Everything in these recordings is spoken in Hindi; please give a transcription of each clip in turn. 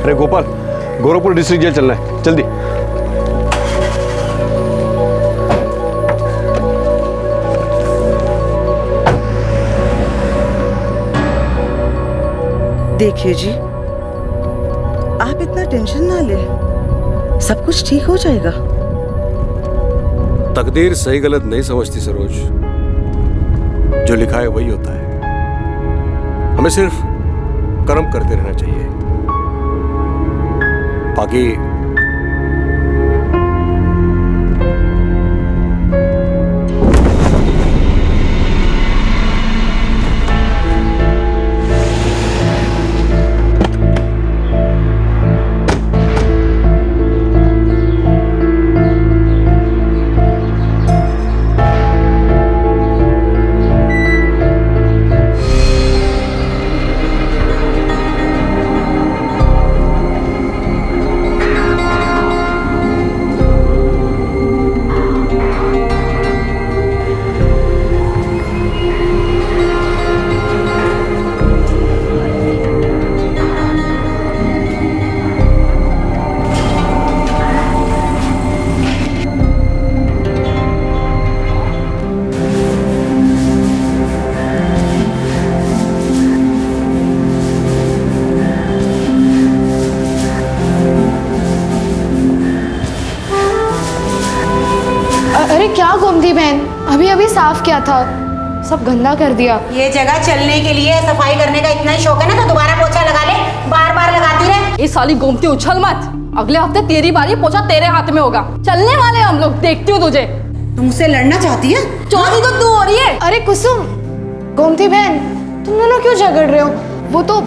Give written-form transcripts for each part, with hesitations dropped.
अरे गोपाल, गोरखपुर डिस्ट्रिक्ट जेल चलना है, जल्दी। देखिए जी, आप इतना टेंशन ना ले, सब कुछ ठीक हो जाएगा। तकदीर सही गलत नहीं समझती सरोज, जो लिखा है वही होता है। हमें सिर्फ कर्म करते रहना चाहिए, बाकी अरे क्या गोमती बहन, अभी अभी साफ किया था, सब गंदा कर दिया। ये जगह चलने के लिए सफाई करने का इतना ही शौक है ना तो दोबारा पोछा लगा ले, बार बार लगाती रहे। ये साली गोमती उछल मत, अगले हफ्ते तेरी बारी, पोछा तेरे हाथ में होगा। चलने वाले हम लोग, देखती हूँ तुझे। तुम मुझसे लड़ना चाहती है? चौथी तो तू हो रही है। अरे कुसुम, गोमती बहन, तुम दोनों क्यों झगड़ रहे हो? वो तो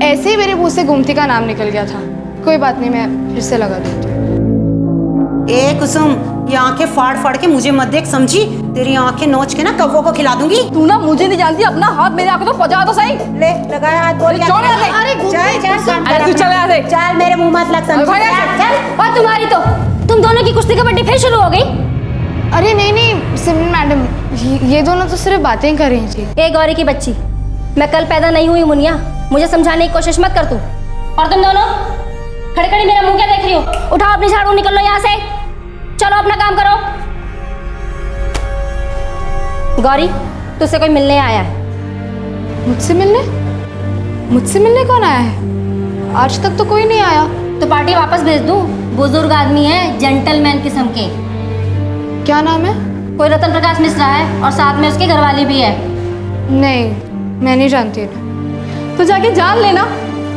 ऐसे ही मेरे मुंह से गोमती का नाम निकल गया था। कोई बात नहीं, मैं फिर से लगा देती हूँ। ए कुसुम, ये आंखें फाड़ फाड़ के मुझे मत देख, समझी? तेरी आंखें नोच के ना कौवों को खिला दूंगी। तू ना मुझे नहीं जानती, अपना हाथ मेरे आंखों तो पहुंचा तो सही। ले लगाया हाथ, बोल क्या? अरे तू चल यहाँ से। चल मेरे मुंह मत लग, समझी? चल। और तुम्हारी तो, तुम दोनों की कुश्ती कबड्डी फिर शुरू हो गई। अरे नहीं नहीं सिमरन मैडम, ये दोनों तो सिर्फ बातें कर रही थी। ए गौरी की बच्ची, मैं कल पैदा नहीं हुई मुनिया, मुझे समझाने की कोशिश मत कर तू। और तुम दोनों खड़े खड़े मेरा मुंह क्या देख रही हो? उठाओ अपनी झाड़ू, निकल लो यहाँ से, चलो अपना काम करो। गौरी, तुझसे कोई मिलने आया है। मुझसे मिलने? मुझसे मिलने कौन आया है? आज तक तो कोई नहीं आया। तो पार्टी वापस भेज दूं? बुजुर्ग आदमी है, जेंटलमैन किस्म के। क्या नाम है? कोई रतन प्रकाश मिश्रा है और साथ में उसकी घरवाली भी है। नहीं, मैं नहीं जानती इन्हें। तो जाके जान लेना,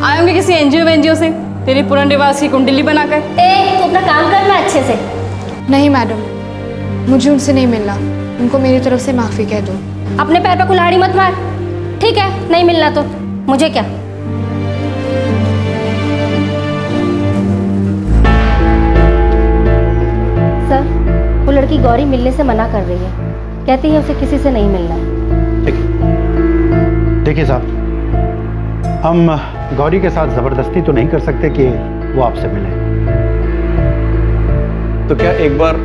आए होंगे किसी एनजीओ से तेरी पुनर्निवास की कुंडली बनाकर। ए, तू अपना काम करना अच्छे से। नहीं मैडम, मुझे उनसे नहीं मिलना, उनको मेरी तरफ से माफ़ी कह दो। अपने पैर पे कुल्हाड़ी मत मार, ठीक है? नहीं मिलना तो मुझे क्या। सर, वो लड़की गौरी मिलने से मना कर रही है, कहती है उसे किसी से नहीं मिलना है। ठीक है, देखिए साहब, हम गौरी के साथ जबरदस्ती तो नहीं कर सकते कि वो आपसे मिले। तो क्या एक बार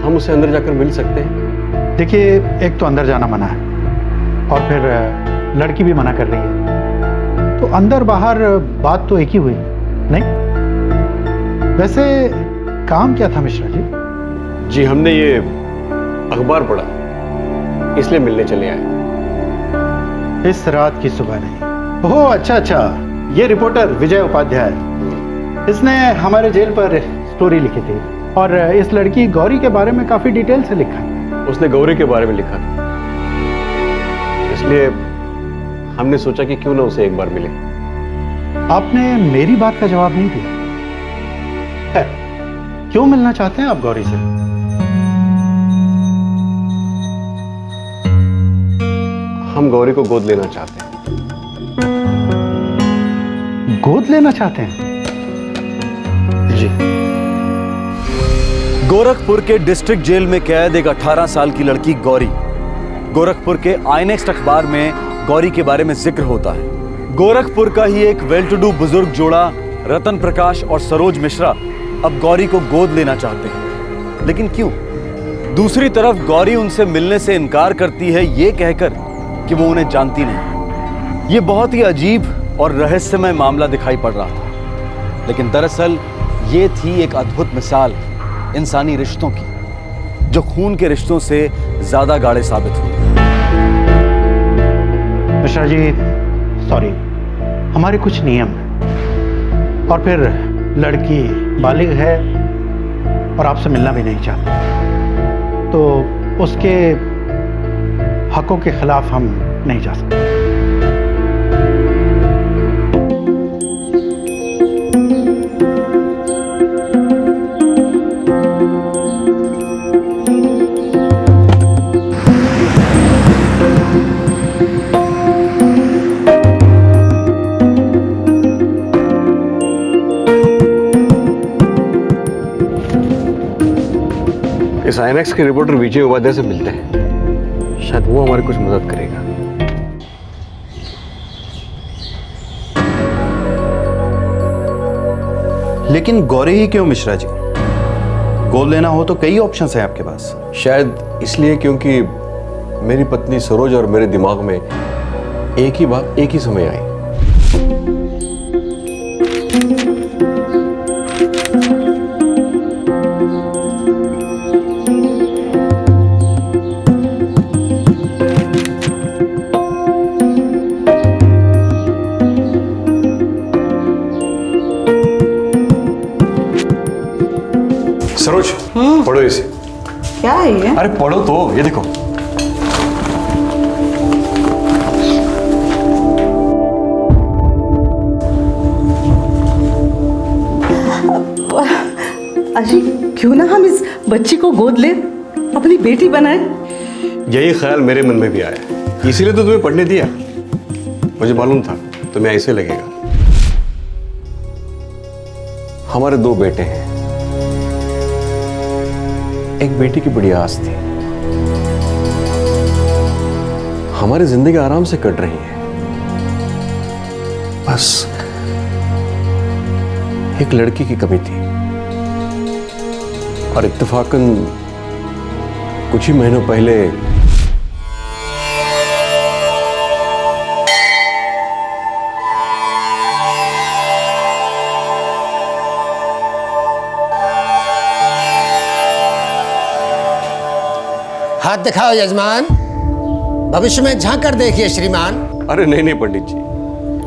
हम उसे अंदर जाकर मिल सकते हैं? देखिए, एक तो अंदर जाना मना है और फिर लड़की भी मना कर रही है, तो अंदर बाहर बात तो एक ही हुई नहीं। वैसे काम क्या था मिश्रा जी? जी, हमने ये अखबार पढ़ा, इसलिए मिलने चले आए। इस रात की सुबह नहीं। ओह अच्छा, ये रिपोर्टर विजय उपाध्याय, इसने हमारे जेल पर स्टोरी लिखी थी और इस लड़की गौरी के बारे में काफी डिटेल से लिखा। उसने गौरी के बारे में लिखा था, इसलिए हमने सोचा कि क्यों ना उसे एक बार मिले। आपने मेरी बात का जवाब नहीं दिया। है, क्यों मिलना चाहते हैं आप गौरी से? हम गौरी को गोद लेना चाहते हैं। गोद लेना चाहते हैं? जी। गोरखपुर के डिस्ट्रिक्ट जेल में कैद एक 18 साल की लड़की गौरी। गोरखपुर के आईनेक्स्ट अखबार में गौरी के बारे में जिक्र होता है। गोरखपुर का ही एक वेल टू डू बुजुर्ग जोड़ा रतन प्रकाश और सरोज मिश्रा अब गौरी को गोद लेना चाहते हैं, लेकिन क्यों? दूसरी तरफ गौरी उनसे मिलने से इनकार करती है, ये कहकर कि वो उन्हें जानती नहीं। ये बहुत ही अजीब और रहस्यमय मामला दिखाई पड़ रहा था। लेकिन दरअसल ये थी एक अद्भुत मिसाल इंसानी रिश्तों की, जो खून के रिश्तों से ज्यादा गाढ़े साबित हुए। मिश्रा जी, सॉरी, हमारे कुछ नियम हैं। और फिर लड़की बालिग है और आपसे मिलना भी नहीं चाहती, तो उसके हकों के खिलाफ हम नहीं जा सकते। इस आईएनएक्स के रिपोर्टर विजय उपाध्याय से मिलते हैं, शायद वो हमारी कुछ मदद करेगा। लेकिन गौरी ही क्यों मिश्रा जी? गोद लेना हो तो कई ऑप्शंस हैं आपके पास। शायद इसलिए क्योंकि मेरी पत्नी सरोज और मेरे दिमाग में एक ही बात एक ही समय आई। सरोज, पढ़ो इसे। क्या है ये? अरे पढ़ो तो, ये देखो। अजी, क्यों ना हम इस बच्ची को गोद ले, अपनी बेटी बनाए। यही ख्याल मेरे मन में भी आया, इसीलिए तो तुम्हें पढ़ने दिया। मुझे मालूम था तुम्हें ऐसे लगेगा। हमारे 2 बेटे हैं, एक बेटी की बड़ी आस थी। हमारी जिंदगी आराम से कट रही है, बस एक लड़की की कमी थी। और इत्तेफाकन कुछ ही महीनों पहले हाथ दिखाओ यजमान, भविष्य में झांक कर देखिए श्रीमान। अरे नहीं नहीं पंडित जी,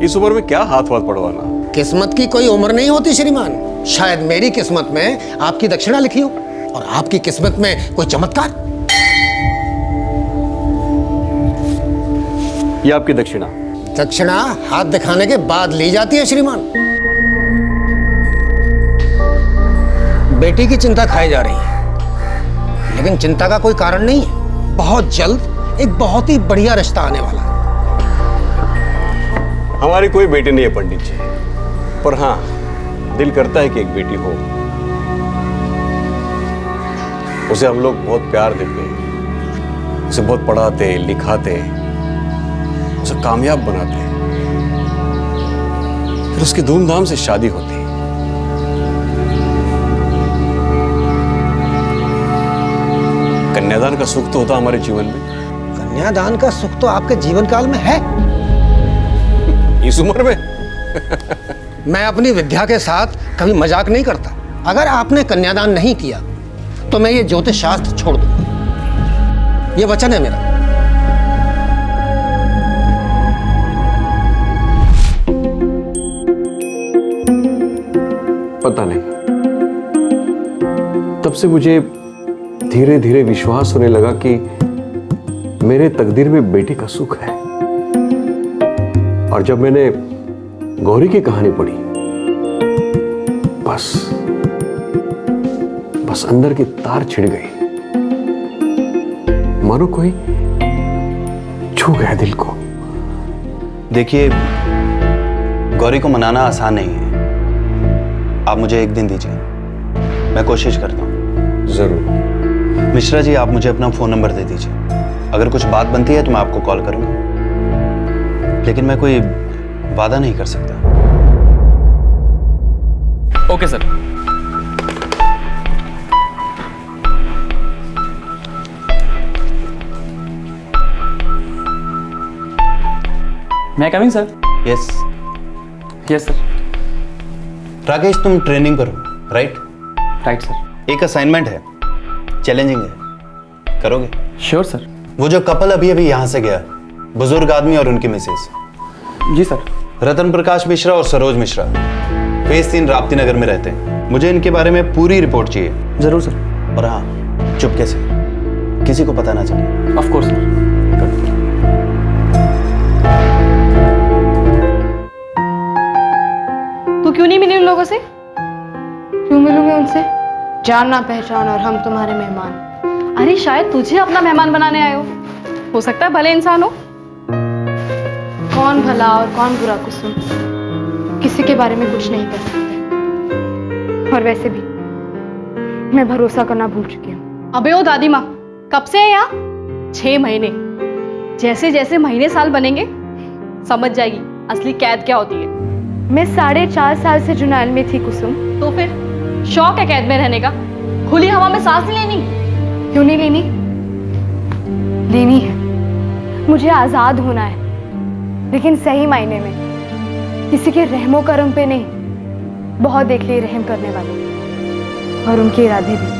इस उम्र में क्या हाथ वाथ पड़वाना। किस्मत की कोई उम्र नहीं होती श्रीमान। शायद मेरी किस्मत में आपकी दक्षिणा लिखी हो और आपकी किस्मत में कोई चमत्कार। ये आपकी दक्षिणा। दक्षिणा हाथ दिखाने के बाद ली जाती है श्रीमान। बेटी की चिंता खाई जा रही है, लेकिन चिंता का कोई कारण नहीं है। बहुत जल्द एक बहुत ही बढ़िया रिश्ता आने वाला है। हमारी कोई बेटी नहीं है पंडित जी, पर हाँ दिल करता है कि एक बेटी हो। उसे हम लोग बहुत प्यार देते, उसे बहुत पढ़ाते लिखाते, उसे कामयाब बनाते, फिर उसकी धूमधाम से शादी होती। कन्यादान का सुख तो होता हमारे जीवन में। कन्यादान का सुख तो आपके जीवन काल में है। इस उम्र में मैं अपनी विद्या के साथ कभी मजाक नहीं करता। अगर आपने कन्यादान नहीं किया तो मैं ये ज्योतिष शास्त्र छोड़ दूंगा। ये वचन है मेरा। पता नहीं, तब से मुझे धीरे धीरे विश्वास होने लगा कि मेरे तकदीर में बेटी का सुख है। और जब मैंने गौरी की कहानी पढ़ी, बस अंदर की तार छिड़ गई, मानो कोई छू गया दिल को। देखिए, गौरी को मनाना आसान नहीं है। आप मुझे एक दिन दीजिए, मैं कोशिश करता हूँ। जरूर। मिश्रा जी, आप मुझे अपना फोन नंबर दे दीजिए। अगर कुछ बात बनती है तो मैं आपको कॉल करूंगा, लेकिन मैं कोई वादा नहीं कर सकता। Okay sir. मैं coming sir? Yes. Yes sir. Rakesh, तुम ट्रेनिंग पर हो, राइट? Right sir. एक असाइनमेंट है, चैलेंजिंग है, करोगे? Sure sir. वो जो कपल अभी अभी यहाँ से गया, बुजुर्ग आदमी और उनकी मिसेज। जी सर। रतन प्रकाश मिश्रा और सरोज मिश्रा फेज 3 राप्ती नगर में रहते हैं। मुझे इनके बारे में पूरी रिपोर्ट चाहिए। जरूर सर। और हाँ, चुपके से, किसी को पता ना चले। Of course sir. तू क्यों नहीं मिली उन लोगों से? क्यों मिलूंगी उनसे? जानना पहचान और हम तुम्हारे मेहमान। अरे शायद तुझे अपना मेहमान बनाने आए हो सकता है भले इंसान हो। कौन भला और कौन बुरा कुसुम, किसी के बारे में कुछ नहीं कर सकते। और वैसे भी मैं भरोसा करना भूल चुकी हूँ। अबे ओ दादी माँ, कब से है यहाँ? 6 महीने। जैसे जैसे महीने साल बनेंगे समझ जाएगी असली कैद क्या होती है। मैं 4.5 साल से जुनैल में थी कुसुम। तो फिर शौक है कैद में रहने का? खुली हवा में सांस नहीं लेनी? क्यों नहीं लेनी? लेनी है। मुझे आजाद होना है, लेकिन सही मायने में, किसी के रहमो करम पे नहीं। बहुत देख लिए रहम करने वाले और उनके इरादे भी।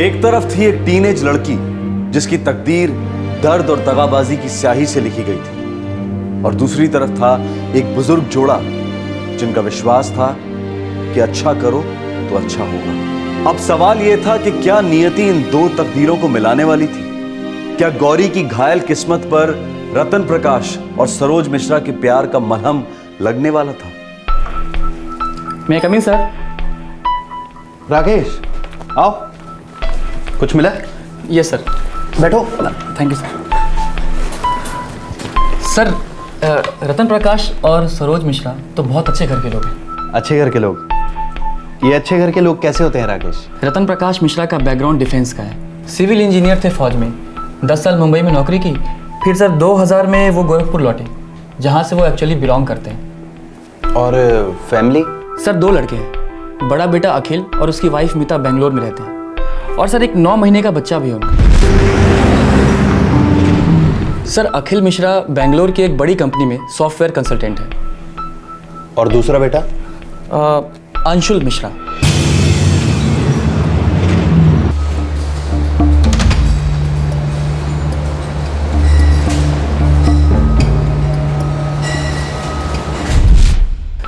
एक तरफ थी एक टीनेज लड़की जिसकी तकदीर दर्द और दगाबाजी की स्याही से लिखी गई थी, और दूसरी तरफ था एक बुजुर्ग जोड़ा जिनका विश्वास था कि अच्छा करो तो अच्छा होगा। अब सवाल यह था कि क्या नियति इन दो तकदीरों को मिलाने वाली थी? क्या गौरी की घायल किस्मत पर रतन प्रकाश और सरोज मिश्रा के प्यार का मलहम लगने वाला था? मैं कम इन सर। राकेश, आओ। कुछ मिला? Yes sir. बैठो। Thank you sir. Sir, Ratan Prakash और सरोज मिश्रा तो बहुत अच्छे घर के लोग हैं। अच्छे घर के लोग? ये अच्छे घर के लोग कैसे होते हैं राकेश? रतन प्रकाश मिश्रा का बैकग्राउंड डिफेंस का है। सिविल इंजीनियर थे फौज में, 10 साल मुंबई में नौकरी की, फिर सर 2000 में वो गोरखपुर लौटे, जहाँ से वो एक्चुअली बिलोंग करते हैं। और फैमिली? सर 2 लड़के हैं, बड़ा बेटा अखिल और उसकी वाइफ मीता बेंगलोर में रहते हैं, और सर एक 9 महीने का बच्चा भी है उनका। सर अखिल मिश्रा बेंगलोर की एक बड़ी कंपनी में सॉफ्टवेयर कंसल्टेंट है। और दूसरा बेटा? Anshul Mishra.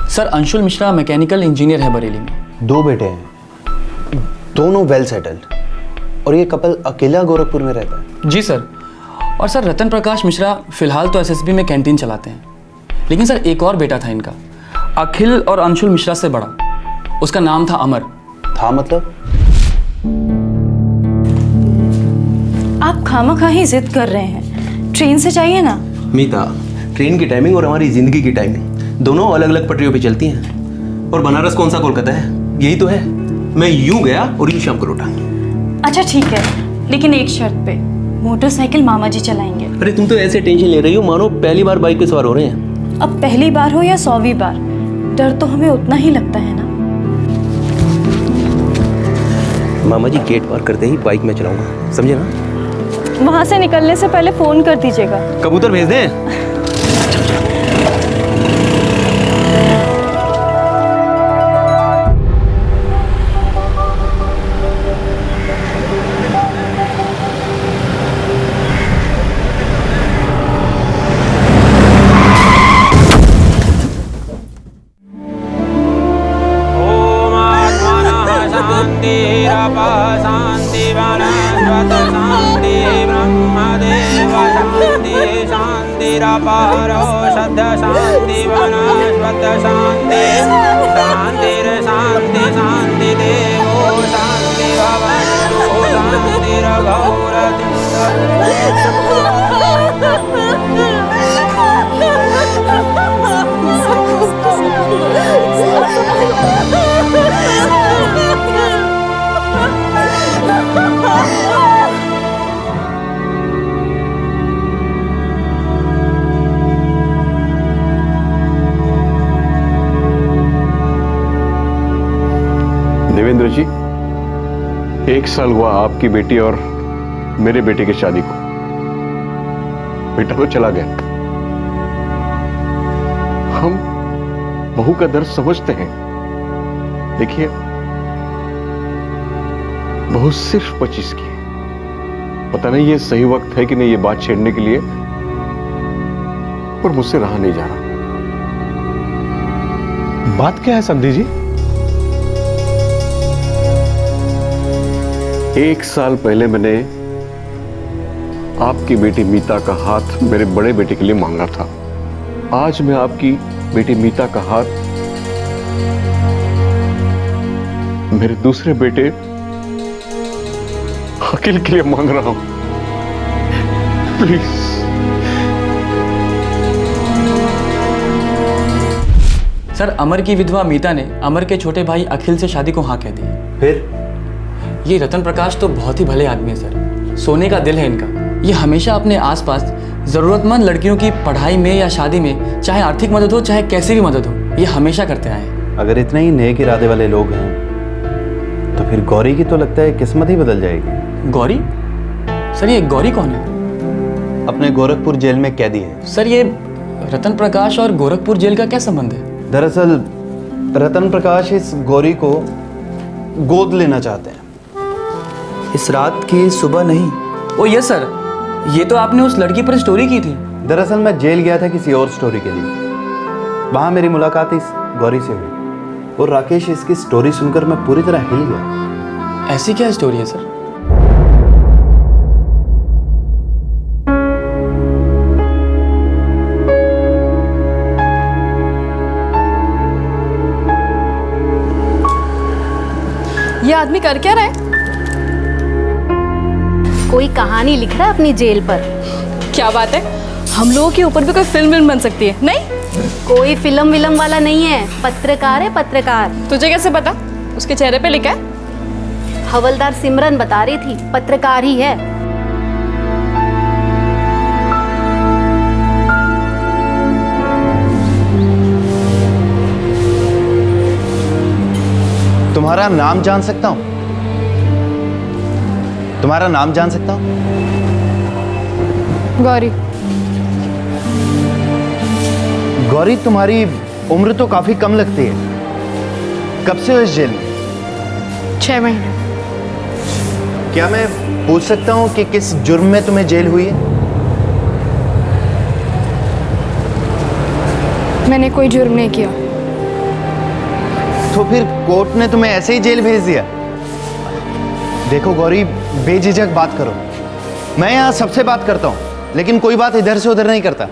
Sir Anshul Mishra mechanical engineer है बरेली में। 2 बेटे हैं, दोनों वेल सेटल्ड, और ये कपल अकेला गोरखपुर में रहता है? जी सर। और सर रतन प्रकाश मिश्रा फिलहाल तो एसएसबी में कैंटीन चलाते हैं, लेकिन सर एक और बेटा था इनका, अखिल और अंशुल मिश्रा से बड़ा, उसका नाम था अमर। था मतलब? आप खामखा ही जिद कर रहे हैं, ट्रेन से चाहिए ना। मीता, ट्रेन की टाइमिंग और हमारी जिंदगी की टाइमिंग दोनों अलग अलग पटरियों पे चलती हैं। और बनारस कौन सा कोलकाता है? यही तो है। मैं यूं गया और यूं शाम को लौटा। अच्छा ठीक है, लेकिन एक शर्त पे, मोटरसाइकिल मामा जी चलाएंगे। अरे तुम तो ऐसे टेंशन ले रही हो मानो पहली बार बाइक पे सवार हो रहे हैं। अब पहली बार हो या 100वीं बार, डर तो हमें उतना ही लगता है ना। मामा जी गेट पार करते ही बाइक में चलाऊंगा, समझे ना? वहां से निकलने से पहले फोन कर दीजिएगा। कबूतर भेज दें? देवेंद्र जी, 1 साल हुआ आपकी बेटी और मेरे बेटे की शादी को। बेटा तो चला गया, हम बहू का दर्द समझते हैं। देखिए, बहू सिर्फ 25 की है। पता नहीं ये सही वक्त है कि नहीं ये बात छेड़ने के लिए, पर मुझसे रहा नहीं जा रहा। बात क्या है समधी जी? 1 साल पहले मैंने आपकी बेटी मीता का हाथ मेरे बड़े बेटे के लिए मांगा था। आज मैं आपकी बेटी मीता का हाथ मेरे दूसरे बेटे अखिल के लिए मांग रहा हूं। प्लीज। सर, अमर की विधवा मीता ने अमर के छोटे भाई अखिल से शादी को हाँ कह दी। फिर ये रतन प्रकाश तो बहुत ही भले आदमी है सर, सोने का दिल है इनका। ये हमेशा अपने आसपास ज़रूरतमंद लड़कियों की पढ़ाई में या शादी में, चाहे आर्थिक मदद हो चाहे कैसी भी मदद हो, ये हमेशा करते आए हैं। अगर इतने ही नेक इरादे वाले लोग हैं तो फिर गौरी की तो लगता है किस्मत ही बदल जाएगी। गौरी? सर, ये गौरी कौन है? अपने गोरखपुर जेल में कैदी है। सर, ये रतन प्रकाश और गोरखपुर जेल का क्या संबंध है? दरअसल रतन प्रकाश इस गौरी को गोद लेना चाहते हैं। इस रात की सुबह नहीं। ओ यस सर, ये तो आपने उस लड़की पर स्टोरी की थी। दरअसल मैं जेल गया था किसी और स्टोरी के लिए। वहां मेरी मुलाकात इस गौरी से हुई और राकेश, इसकी स्टोरी सुनकर मैं पूरी तरह हिल गया। ऐसी क्या स्टोरी है सर? ये आदमी कर क्या रहा है? कोई कहानी लिख रहा है अपनी जेल पर। क्या बात है, हम लोगों के ऊपर भी कोई फिल्म बन सकती है। नहीं, कोई फिल्म विलम वाला नहीं है, पत्रकार है, पत्रकार। तुझे कैसे पता? उसके चेहरे पे लिखा है। हवलदार सिमरन बता रही थी, पत्रकार ही है। तुम्हारा नाम जान सकता हूं? तुम्हारा नाम जान सकता हूं? गौरी। गौरी, तुम्हारी उम्र तो काफी कम लगती है। कब से हो इस जेल में? 6 महीने। क्या मैं पूछ सकता हूं कि किस जुर्म में तुम्हें जेल हुई है? मैंने कोई जुर्म नहीं किया। तो फिर कोर्ट ने तुम्हें ऐसे ही जेल भेज दिया? देखो गौरी, बेझिझक बात करो। मैं यहां सबसे बात करता हूं, लेकिन कोई बात इधर से उधर नहीं करता।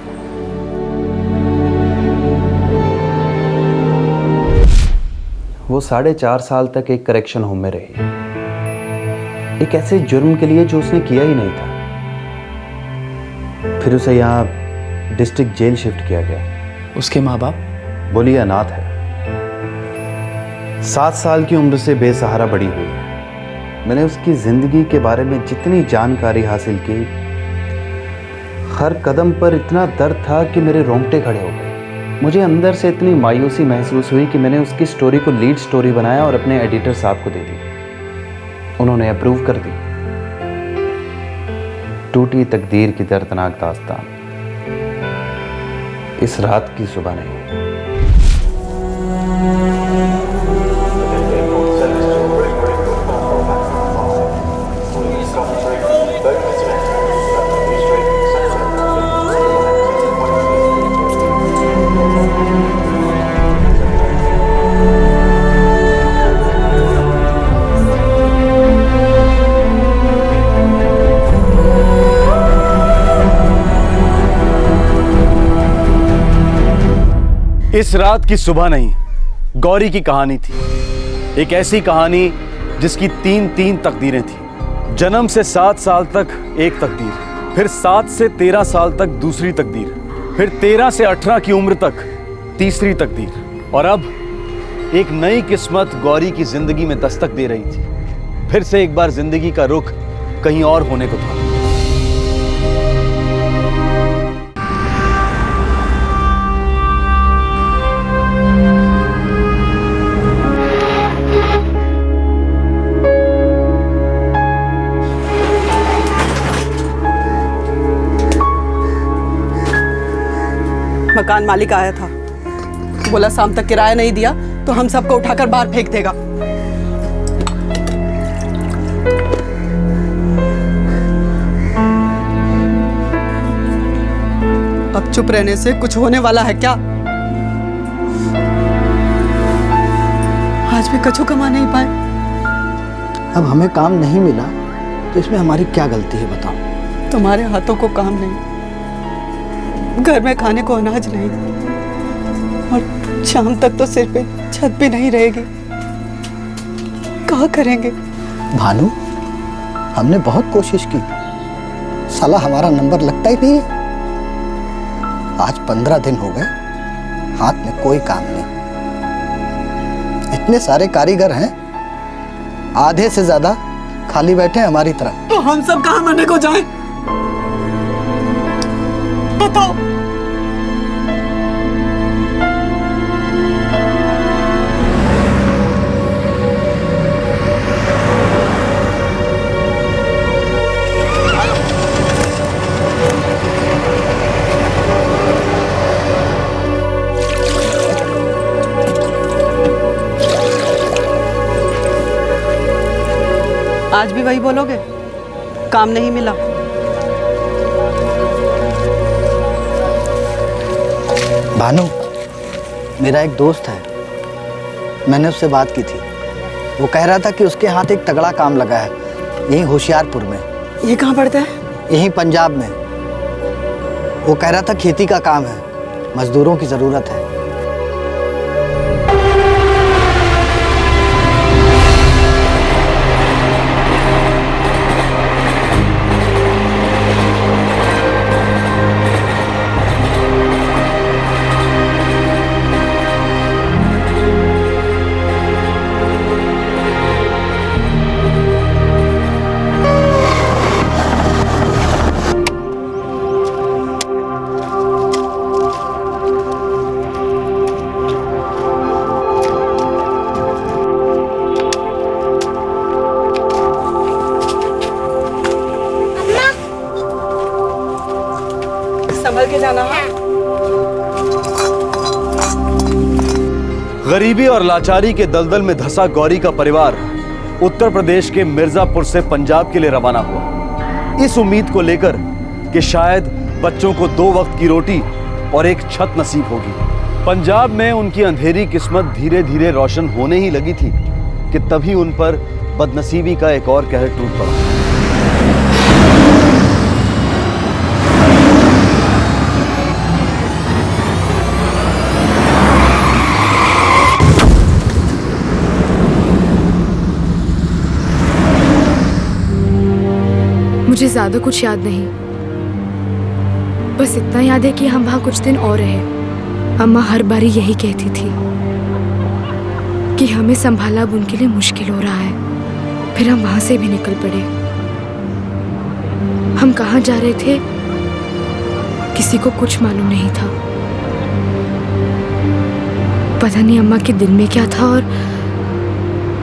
वो 4.5 साल तक एक करेक्शन होम में रही, एक ऐसे जुर्म के लिए जो उसने किया ही नहीं था। फिर उसे यहाँ डिस्ट्रिक्ट जेल शिफ्ट किया गया। उसके माँ बाप? बोलिए अनाथ है। 7 साल की उम्र से बेसहारा बड़ी हुई है। मैंने उसकी जिंदगी के बारे में जितनी जानकारी हासिल की, हर कदम पर इतना दर्द था कि मेरे रोंगटे खड़े हो गए। मुझे अंदर से इतनी मायूसी महसूस हुई कि मैंने उसकी स्टोरी को लीड स्टोरी बनाया और अपने एडिटर साहब को दे दी। उन्होंने अप्रूव कर दी। टूटी तकदीर की दर्दनाक दास्तान इस रात की सुबह नहीं। इस रात की सुबह नहीं, गौरी की कहानी थी। एक ऐसी कहानी जिसकी 3 तकदीरें थी। जन्म से 7 साल तक एक तकदीर, फिर 7 से 13 साल तक दूसरी तकदीर, फिर 13 से 18 की उम्र तक तीसरी तकदीर, और अब एक नई किस्मत गौरी की जिंदगी में दस्तक दे रही थी। फिर से एक बार जिंदगी का रुख कहीं और होने को था। मकान मालिक आया था, बोला शाम तक किराया नहीं दिया तो हम सबको उठाकर बाहर फेंक देगा। अब चुप रहने से कुछ होने वाला है क्या? आज भी कछु कमा नहीं पाए। अब हमें काम नहीं मिला तो इसमें हमारी क्या गलती है बताओ? तुम्हारे हाथों को काम नहीं, घर में खाने को अनाज नहीं, और शाम तक तो सिर पे छत भी नहीं रहेगी। क्या करेंगे? भानु, हमने बहुत कोशिश की, साला हमारा नंबर लगता ही नहीं है। आज 15 दिन हो गए, हाथ में कोई काम नहीं। इतने सारे कारीगर हैं, आधे से ज्यादा खाली बैठे हैं हमारी तरह। तो हम सब कहाँ मरने को जाएं? बताओ। आज भी वही बोलोगे? काम नहीं मिला? भानु, मेरा एक दोस्त है, मैंने उससे बात की थी। वो कह रहा था कि उसके हाथ एक तगड़ा काम लगा है, यहीं होशियारपुर में। ये कहाँ पड़ता है? यहीं पंजाब में। वो कह रहा था खेती का काम है, मजदूरों की जरूरत है। संभल के जाना है। गरीबी और लाचारी के दलदल में धंसा गौरी का परिवार उत्तर प्रदेश के मिर्जापुर से पंजाब के लिए रवाना हुआ, इस उम्मीद को लेकर कि शायद बच्चों को 2 वक्त की रोटी और एक छत नसीब होगी। पंजाब में उनकी अंधेरी किस्मत धीरे धीरे रोशन होने ही लगी थी कि तभी उन पर बदनसीबी का एक और कहर टूट पड़ा। मुझे ज्यादा कुछ याद नहीं, बस इतना याद है कि हम वहां कुछ दिन और रहे। अम्मा हर बारी यही कहती थी कि हमें संभाला अब उनके लिए मुश्किल हो रहा है। फिर हम वहां से भी निकल पड़े। हम कहाँ जा रहे थे किसी को कुछ मालूम नहीं था। पता नहीं अम्मा के दिल में क्या था और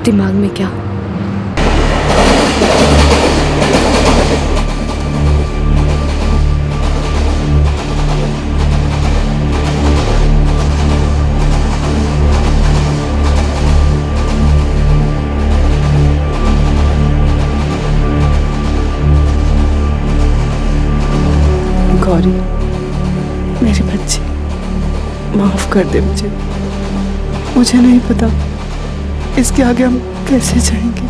दिमाग में क्या। गौरी, मेरी बच्ची, माफ कर दे मुझे। मुझे नहीं पता इसके आगे हम कैसे जाएंगे।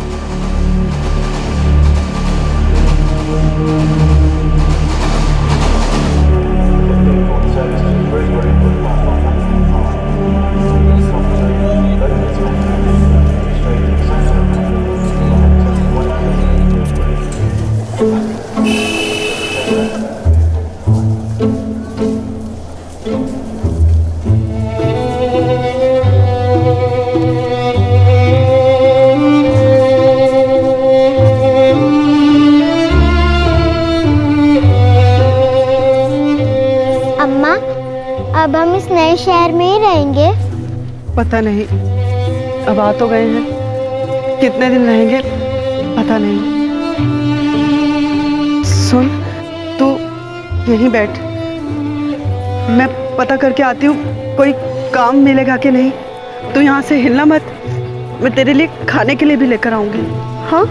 अब हम इस नए शहर में ही रहेंगे? पता नहीं, अब आ तो गए हैं, कितने दिन रहेंगे पता नहीं। सुन, तू यहीं बैठ, मैं पता करके आती हूँ कोई काम मिलेगा कि नहीं। तू यहाँ से हिलना मत, मैं तेरे लिए खाने के लिए भी लेकर आऊंगी। हाँ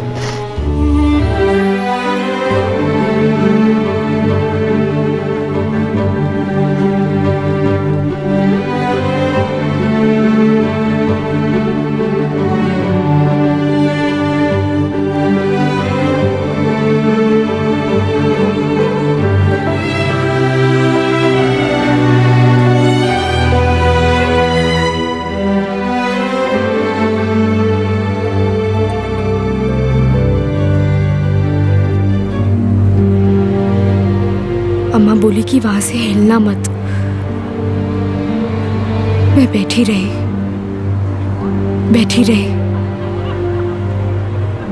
अम्मा बोली कि वहां से हिलना मत। मैं बैठी रही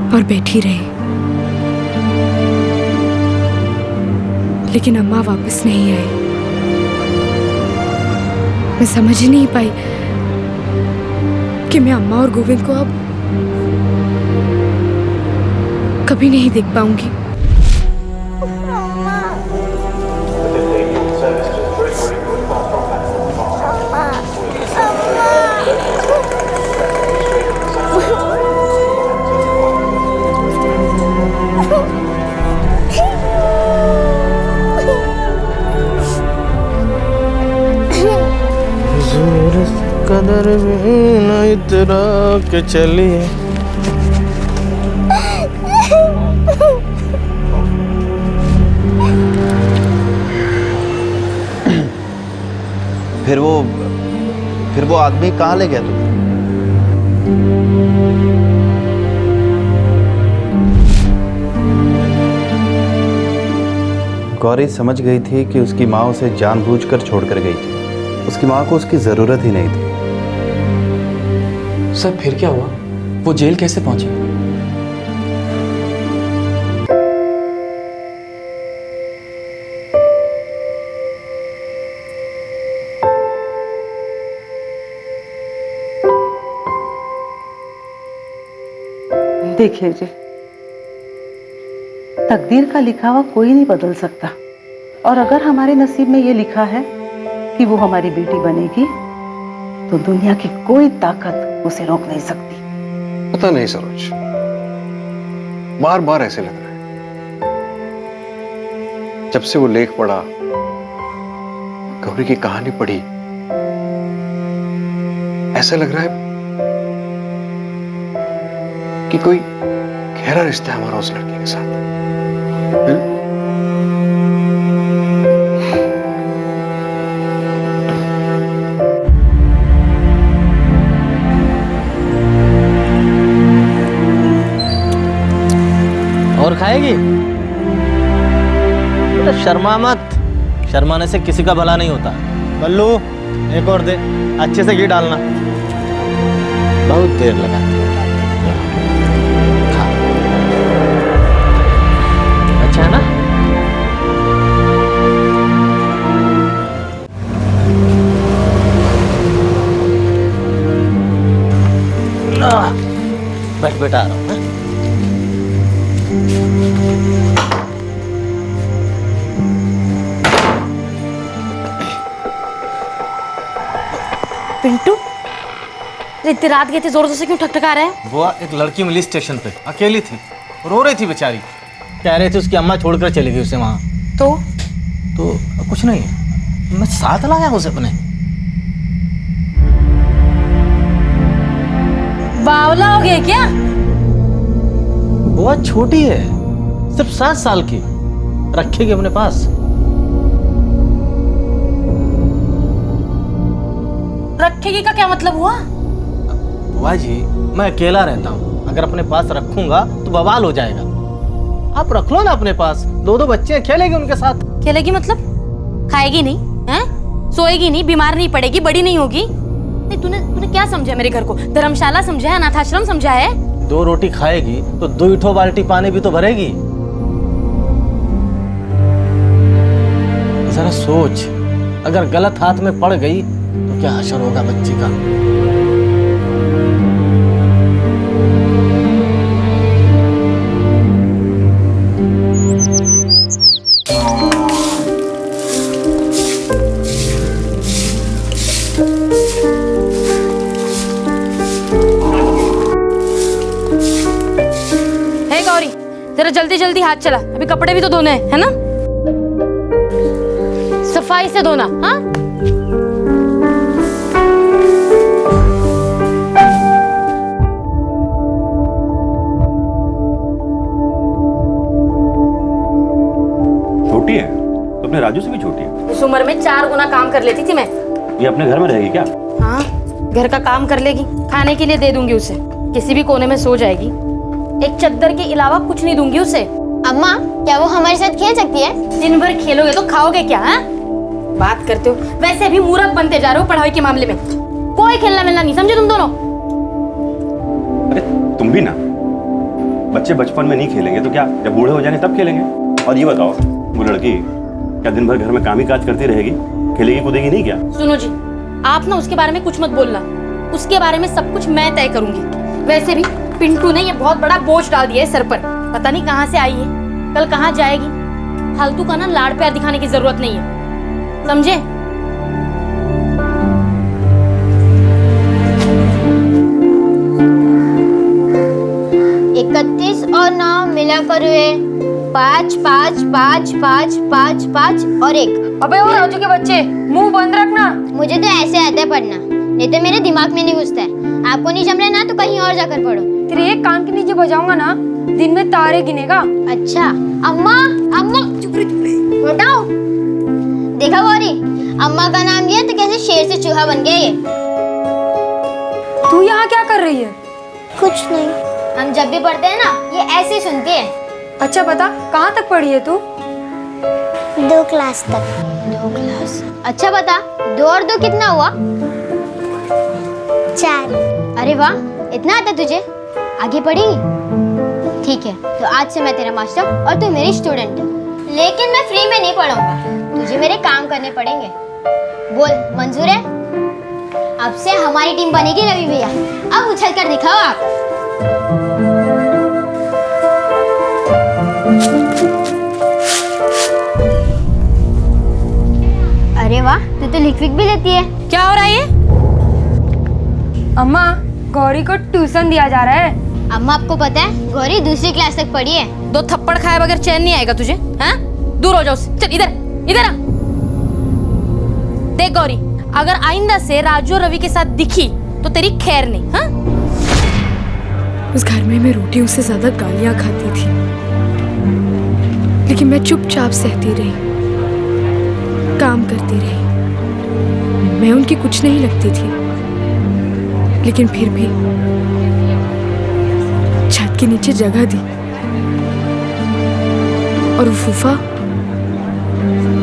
और बैठी रही, लेकिन अम्मा वापस नहीं आई। मैं समझ ही नहीं पाई कि मैं अम्मा और गोविंद को अब कभी नहीं देख पाऊंगी। कदर भी न इतरा के चली। फिर वो आदमी कहाँ ले गया तुझे? गौरी समझ गई थी कि उसकी माँ उसे जानबूझकर छोड़कर गई थी। उसकी माँ को उसकी जरूरत ही नहीं थी। सर फिर क्या हुआ? वो जेल कैसे पहुंची? देखिए जी, तकदीर का लिखा हुआ कोई नहीं बदल सकता, और अगर हमारे नसीब में ये लिखा है कि वो हमारी बेटी बनेगी तो दुनिया की कोई ताकत उसे रोक नहीं सकती। पता नहीं सरोज, बार बार ऐसे लग रहा है, जब से वो लेख पढ़ा, गौरी की कहानी पढ़ी, ऐसा लग रहा है कि कोई गहरा रिश्ता है हमारा उस लड़की के साथ। और खाएगी? तो शर्मा मत, शर्माने से किसी का भला नहीं होता। बल्लू एक और दे, अच्छे से घी डालना, बहुत देर लगाती है। खा। अच्छा है ना? बैठ बेटा, आ रहा हूँ। पिंटू, इतनी रात गए थे, जोर जोर से क्यों ठकठका रहे हैं? वो एक लड़की मिली स्टेशन पे, अकेली थी, रो रही थी बेचारी। कह रही थी उसकी अम्मा छोड़कर चली गई उसे वहां। तो कुछ नहीं, मैं साथ लाया उसे अपने। बावला हो गया क्या? वो छोटी है, सिर्फ 7 साल की, रखेगी अपने पास। रखेगी का क्या मतलब हुआ? बुआ जी, मैं अकेला रहता हूँ, अगर अपने पास रखूंगा तो बवाल हो जाएगा। आप रख लो ना अपने पास, 2 बच्चे, खेलेगी उनके साथ। खेलेगी मतलब? खाएगी नहीं हैं? सोएगी नहीं, बीमार नहीं पड़ेगी, बड़ी नहीं होगी? नहीं, तूने क्या समझा मेरे घर को? धर्मशाला समझा है, अनाथाश्रम समझा है? 2 रोटी खाएगी तो 2 बाल्टी पानी भी तो भरेगी। जरा सोच, अगर गलत हाथ में पड़ गई तो क्या असर होगा बच्ची का? जल्दी जल्दी हाथ चला, अभी कपड़े भी तो धोने हैं, है ना? सफाई से धोना, हाँ? छोटी है तो अपने राजू से भी छोटी है। उस उम्र में 4 गुना काम कर लेती थी मैं। ये अपने घर में रहेगी क्या? हाँ, घर का काम कर लेगी, खाने के लिए दे दूंगी उसे, किसी भी कोने में सो जाएगी। एक चद्दर के अलावा कुछ नहीं दूंगी उसे। अम्मा, क्या वो हमारे साथ खेल सकती है? दिन भर खेलोगे तो खाओगे क्या? हाँ, बात करते हो। वैसे भी मूर्ख बनते जा रहे हो पढ़ाई के मामले में। कोई खेलना मिलना नहीं, समझे तुम दोनों? अरे तुम भी ना, बच्चे बचपन में नहीं खेलेंगे तो क्या जब बूढ़े हो जाएंगे तब खेलेंगे? और ये बताओ, वो लड़की क्या दिन भर घर में काम ही काज करती रहेगी, खेलेगी कूदेगी नहीं क्या? सुनो जी, आप ना उसके बारे में कुछ मत बोलना, उसके बारे में सब कुछ मैं तय करूंगी। वैसे भी पिंटू ने ये बहुत बड़ा बोझ डाल दिया है सर पर, पता नहीं कहाँ से आई है, कल कहाँ जाएगी। फालतू का ना लाड़ प्यार दिखाने की जरूरत नहीं है, समझे? 31 और 9 मिलाकर हुए 5 5 5 5 5 5 और 1। अबे वो राजू के बच्चे, मुंह बंद रखना। मुझे तो ऐसे आता है पढ़ना, नहीं तो मेरे दिमाग में नहीं घुसता है। आपको नहीं जम रहा ना तो कहीं और जाकर पढ़ो। तेरे एक कान के नीचे बजाऊंगा ना, दिन में तारे गिनेगा। अच्छा अम्मा, अम्मा चुप रही, बताओ। देखा गौरी, अम्मा का नाम लिया तो कैसे शेर से चूहा बन गया ये। तू यहाँ क्या कर रही है? कुछ नहीं, हम जब भी पढ़ते हैं ना ये ऐसे ही सुनती है। अच्छा बता, कहाँ तक पढ़ी है तू? 2 क्लास तक। 2 क्लास? अच्छा बता, 2 और 2 कितना हुआ? 4। अरे वाह, इतना आता तुझे, आगे पढ़ेगी? ठीक है, तो आज से मैं तेरा मास्टर और तू मेरी स्टूडेंट। लेकिन मैं फ्री में नहीं पढ़ाऊंगा, तुझे मेरे काम करने पड़ेंगे। बोल, मंजूर है? अब से हमारी टीम बनेगी रवि भैया। अब उछल कर दिखाओ आप। अरे वाह, तू तो लिख भी लेती है। क्या हो रहा है ये? अम्मा, गौरी को ट्यूशन दिया जा रहा है। अम्मा, आपको पता है गौरी दूसरी क्लास तक पढ़ी है। 2 थप्पड़ खाए बगैर चैन नहीं आएगा तुझे, हाँ? दूर हो जाओ, चल इधर इधर आ। देख गौरी, अगर आइंदा से राजू और रवि के साथ दिखी तो तेरी खैर नहीं, हाँ? उस घर में मैं रोटियों से ज्यादा गालियां खाती थी, लेकिन मैं चुपचाप सहती रही, काम करती रही। मैं उनकी कुछ नहीं लगती थी, लेकिन फिर भी छत के नीचे जगह दी। और फूफा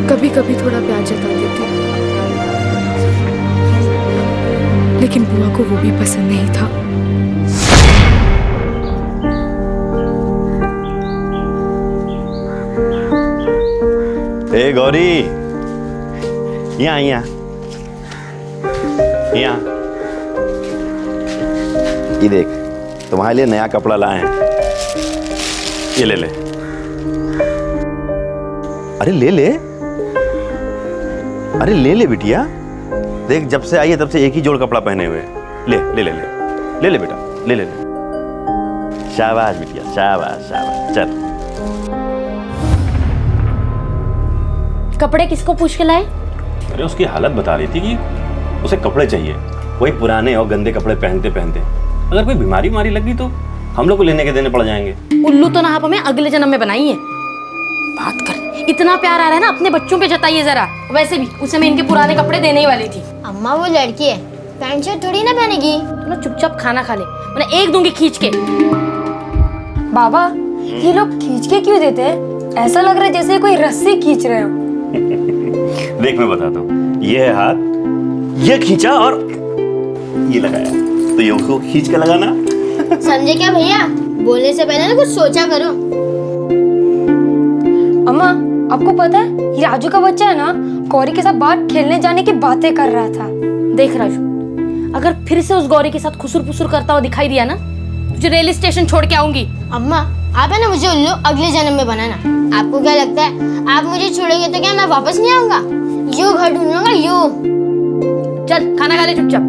कभी कभी थोड़ा प्यार जताती थी, लेकिन बुआ को वो भी पसंद नहीं था। ए गौरी, यहाँ यहाँ यहाँ, ये देख, तुम्हारे लिए नया कपड़ा लाए हैं, ये ले ले। अरे ले ले, अरे ले ले बिटिया, देख जब से आई है तब से एक ही जोड़ कपड़ा पहने हुए। ले ले ले ले ले ले बेटा, ले ले ले। शाबाश बिटिया, शाबाश शाबाश। चल, कपड़े किसको पूछ के लाए? अरे उसकी हालत बता रही थी कि उसे कपड़े चाहिए, वही पुराने और गंदे कपड़े पहनते पहनते अगर कोई बीमारी मारी लगी तो हम लोग को लेने के देने पड़ जाएंगे। उल्लू तो ना आप हमें अगले जन्म में बनाई है। बात कर, इतना प्यार आ रहा है ना अपने बच्चों पे जताइए जरा। वैसे भी उसे मैं इनके पुराने कपड़े देने ही वाली थी। अम्मा, वो लड़की है, पैंट शर्ट थोड़ी ना पहनेगी। तो ना चुपचाप खाना खा ले, वरना एक दूंगी खींच के। बाबा, ये लोग खींच के क्यों देते हैं? ऐसा लग रहा है जैसे कोई रस्सी खींच रहे हो। देख मैं बताता हूँ, ये है हाथ, ये खींचा और ये लगाया, तो ये उसको खींच के लगाना। समझे क्या भैया? बोलने से पहले ना कुछ सोचा करो। अम्मा, आपको पता है ये राजू का बच्चा है ना, गौरी के साथ बाहर खेलने जाने की बातें कर रहा था। देख राजू, अगर फिर से उस गौरी के साथ खुसुर फुसुर करता हुआ दिखाई दिया ना, तुझे रेल स्टेशन छोड़ के आऊंगी। अम्मा, आप है ना मुझे उल्लू अगले जन्म में बनाना। आपको क्या लगता है आप मुझे छोड़ेंगे तो क्या मैं वापस नहीं आऊंगा? यूं घर ढूंढ लूंगा, यूं। चल खाना खा ले चुपचाप।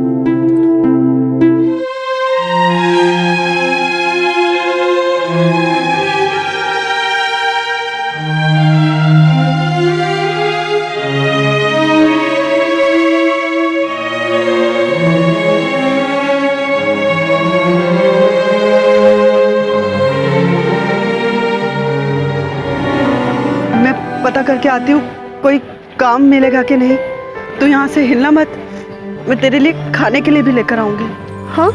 पता करके आती हूँ कोई काम मिलेगा कि नहीं। तू यहाँ से हिलना मत, मैं तेरे लिए खाने के लिए भी लेकर आऊंगी। हाँ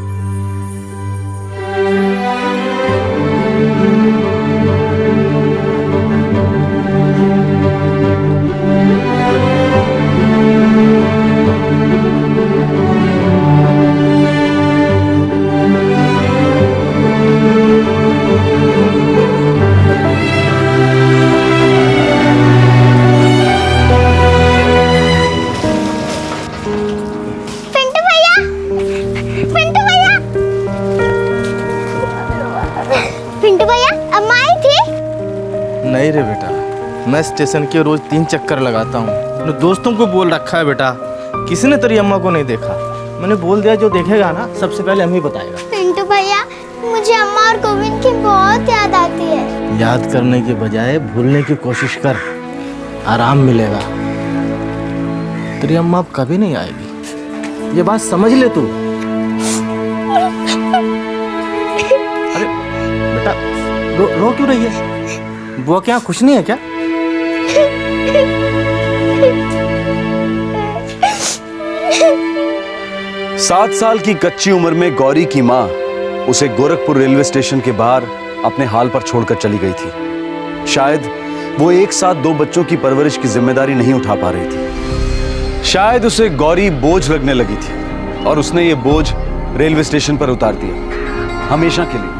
नहीं रे बेटा, मैं स्टेशन के रोज 3 चक्कर लगाता हूँ। अपने दोस्तों को बोल रखा है बेटा, किसी ने तेरी अम्मा को नहीं देखा। मैंने बोल दिया जो देखेगा ना सबसे पहले हमें बताएगा। पिंटू भैया, मुझे अम्मा और गोविंद की बहुत याद आती है। याद करने के बजाय भूलने की कोशिश कर, आराम मिलेगा। तेरी अम्मा अब कभी नहीं आएगी, ये बात समझ ले तू। अरे बेटा, रो क्यों रही है? बुआ क्या खुश नहीं है क्या? सात साल की कच्ची उम्र में गौरी की मां उसे गोरखपुर रेलवे स्टेशन के बाहर अपने हाल पर छोड़कर चली गई थी। शायद वो एक साथ 2 बच्चों की परवरिश की जिम्मेदारी नहीं उठा पा रही थी। शायद उसे गौरी बोझ लगने लगी थी और उसने ये बोझ रेलवे स्टेशन पर उतार दिया, हमेशा के लिए।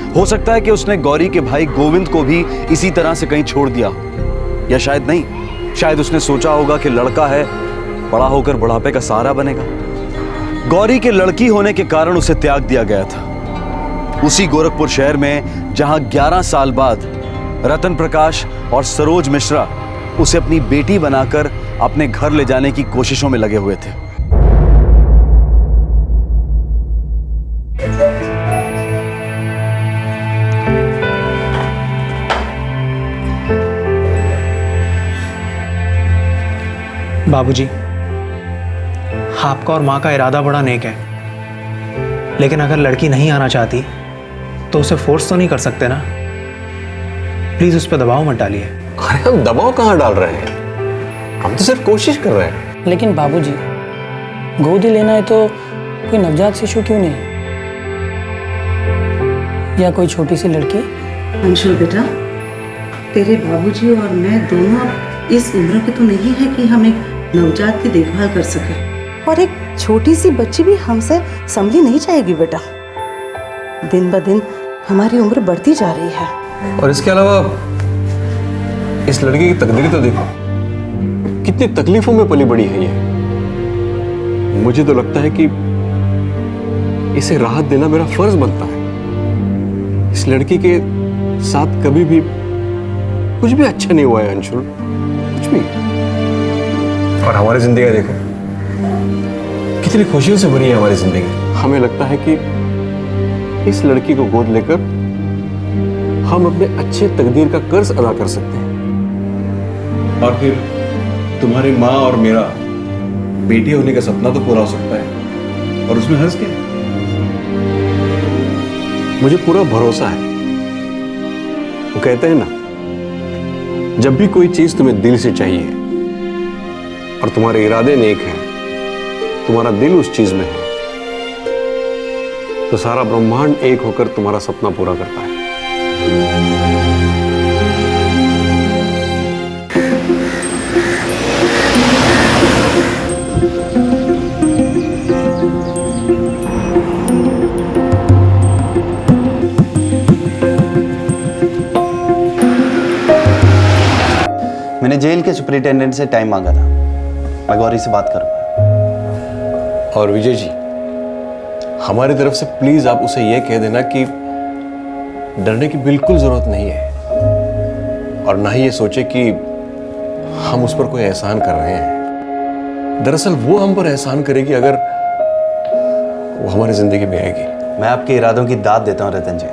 हो सकता है कि उसने गौरी के भाई गोविंद को भी इसी तरह से कहीं छोड़ दिया हो, या शायद नहीं, शायद उसने सोचा होगा कि लड़का है, बड़ा होकर बुढ़ापे का सहारा बनेगा। गौरी के लड़की होने के कारण उसे त्याग दिया गया था, उसी गोरखपुर शहर में जहां 11 साल बाद रतन प्रकाश और सरोज मिश्रा उसे अपनी बेटी बनाकर अपने घर ले जाने की कोशिशों में लगे हुए थे। बाबूजी, आपका और माँ का इरादा बड़ा नेक है, लेकिन अगर लड़की नहीं आना चाहती तो उसे फोर्स तो नहीं कर सकते ना। प्लीज उस पर दबाव मत डालिए। अरे हम दबाव कहाँ डाल रहे हैं, हम तो सिर्फ कोशिश कर रहे हैं। लेकिन बाबूजी, गोद ही लेना है तो कोई नवजात शिशु क्यों नहीं, या कोई छोटी सी लड़की? अंशुल बेटा, तेरे बाबूजी और मैं दोनों इस उम्र के तो नहीं है कि हम एक नवजात की देखभाल कर सके, और एक छोटी सी बच्ची भी हमसे संभली नहीं जाएगी बेटा। दिन ब दिन हमारी उम्र बढ़ती जा रही है। और इसके अलावा इस लड़की की तकदीर तो देखो, कितनी तकलीफों में पली बड़ी है ये। मुझे तो लगता है कि इसे राहत देना मेरा फर्ज बनता है। इस लड़की के साथ कभी भी कुछ भी अच्छा नहीं हुआ है अंशुल, कुछ भी। और हमारी जिंदगी देखो, कितनी खुशियों से भरी है हमारी जिंदगी। हमें लगता है कि इस लड़की को गोद लेकर हम अपने अच्छे तकदीर का कर्ज अदा कर सकते हैं, और फिर तुम्हारी माँ और मेरा बेटी होने का सपना तो पूरा हो सकता है, और उसमें हर्ज क्या है? मुझे पूरा भरोसा है। वो कहते हैं ना, जब भी कोई चीज तुम्हें दिल से चाहिए और तुम्हारे इरादे नेक हैं, तुम्हारा दिल उस चीज में है, तो सारा ब्रह्मांड एक होकर तुम्हारा सपना पूरा करता है। मैंने जेल के सुपरिटेंडेंट से टाइम मांगा था, मैं गौरी से बात करूंगा। और विजय जी, हमारी तरफ से प्लीज आप उसे यह कह देना कि डरने की बिल्कुल जरूरत नहीं है, और ना ही ये सोचे कि हम उस पर कोई एहसान कर रहे हैं। दरअसल वो हम पर एहसान करेगी अगर वो हमारी जिंदगी में आएगी। मैं आपके इरादों की दाद देता हूं रतन जी।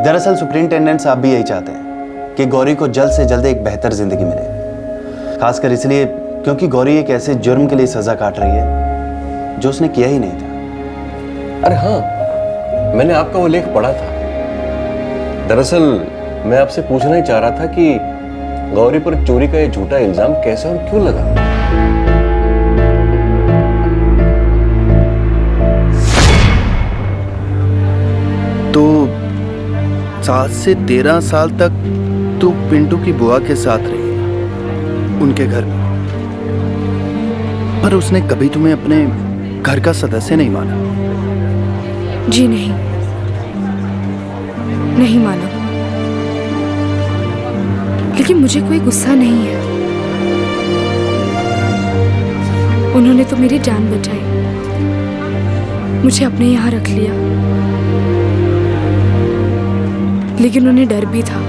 दरअसल सुपरिटेंडेंट साहब भी यही चाहते हैं कि गौरी को जल्द से जल्द एक बेहतर जिंदगी मिले, खासकर इसलिए क्योंकि गौरी एक ऐसे जुर्म के लिए सजा काट रही है जो उसने किया ही नहीं था। अरे हाँ, मैंने आपका वो लेख पढ़ा था। दरअसल मैं आपसे पूछना ही चाह रहा था कि गौरी पर चोरी का ये झूठा इल्जाम कैसे और क्यों लगा? तो 7 से 13 साल तक तू पिंटू की बुआ के साथ रही, उनके घर में, पर उसने कभी तुम्हें अपने घर का सदस्य नहीं माना? जी नहीं, नहीं माना। लेकिन मुझे कोई गुस्सा नहीं है। उन्होंने तो मेरी जान बचाई, मुझे अपने यहाँ रख लिया। लेकिन उन्हें डर भी था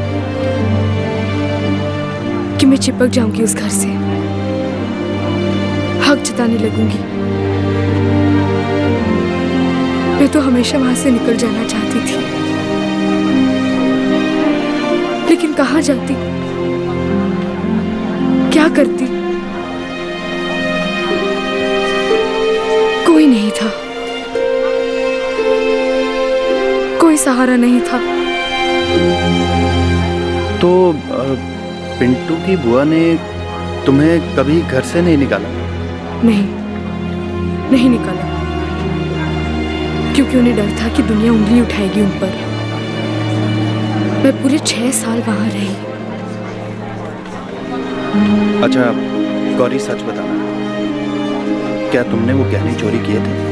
कि मैं चिपक जाऊंगी उस घर से, हक जताने लगूंगी। मैं तो हमेशा वहां से निकल जाना चाहती थी, लेकिन कहाँ जाती, क्या करती? कोई नहीं था, कोई सहारा नहीं था। तो पिंटू की बुआ ने तुम्हें कभी घर से नहीं निकाला? नहीं, नहीं निकाला, क्योंकि उन्हें डर था कि दुनिया उंगली उठाएगी उन पर। मैं पूरे 6 साल वहां रही। अच्छा गौरी, सच बताना, क्या तुमने वो गहने चोरी किए थे?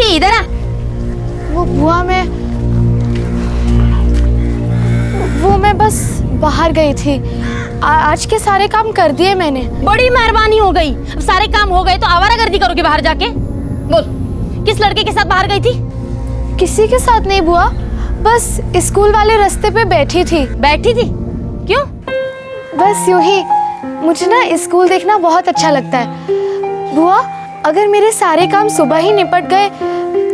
इधर आ। वो बुआ वो मैं बस बाहर गई थी। आज के सारे काम कर दिए मैंने। बड़ी मेहरबानी हो गई। अब सारे काम हो गए तो आवारागर्दी करोगे बाहर जाके? बोल, किस लड़के के साथ बाहर गई थी? किसी के साथ नहीं बुआ, बस स्कूल वाले रास्ते पे बैठी थी। बैठी थी? क्यों? बस यूं ही। मुझे ना स्कूल देखना बहुत अच्छा लगता है। बुआ, अगर मेरे सारे काम सुबह ही निपट गए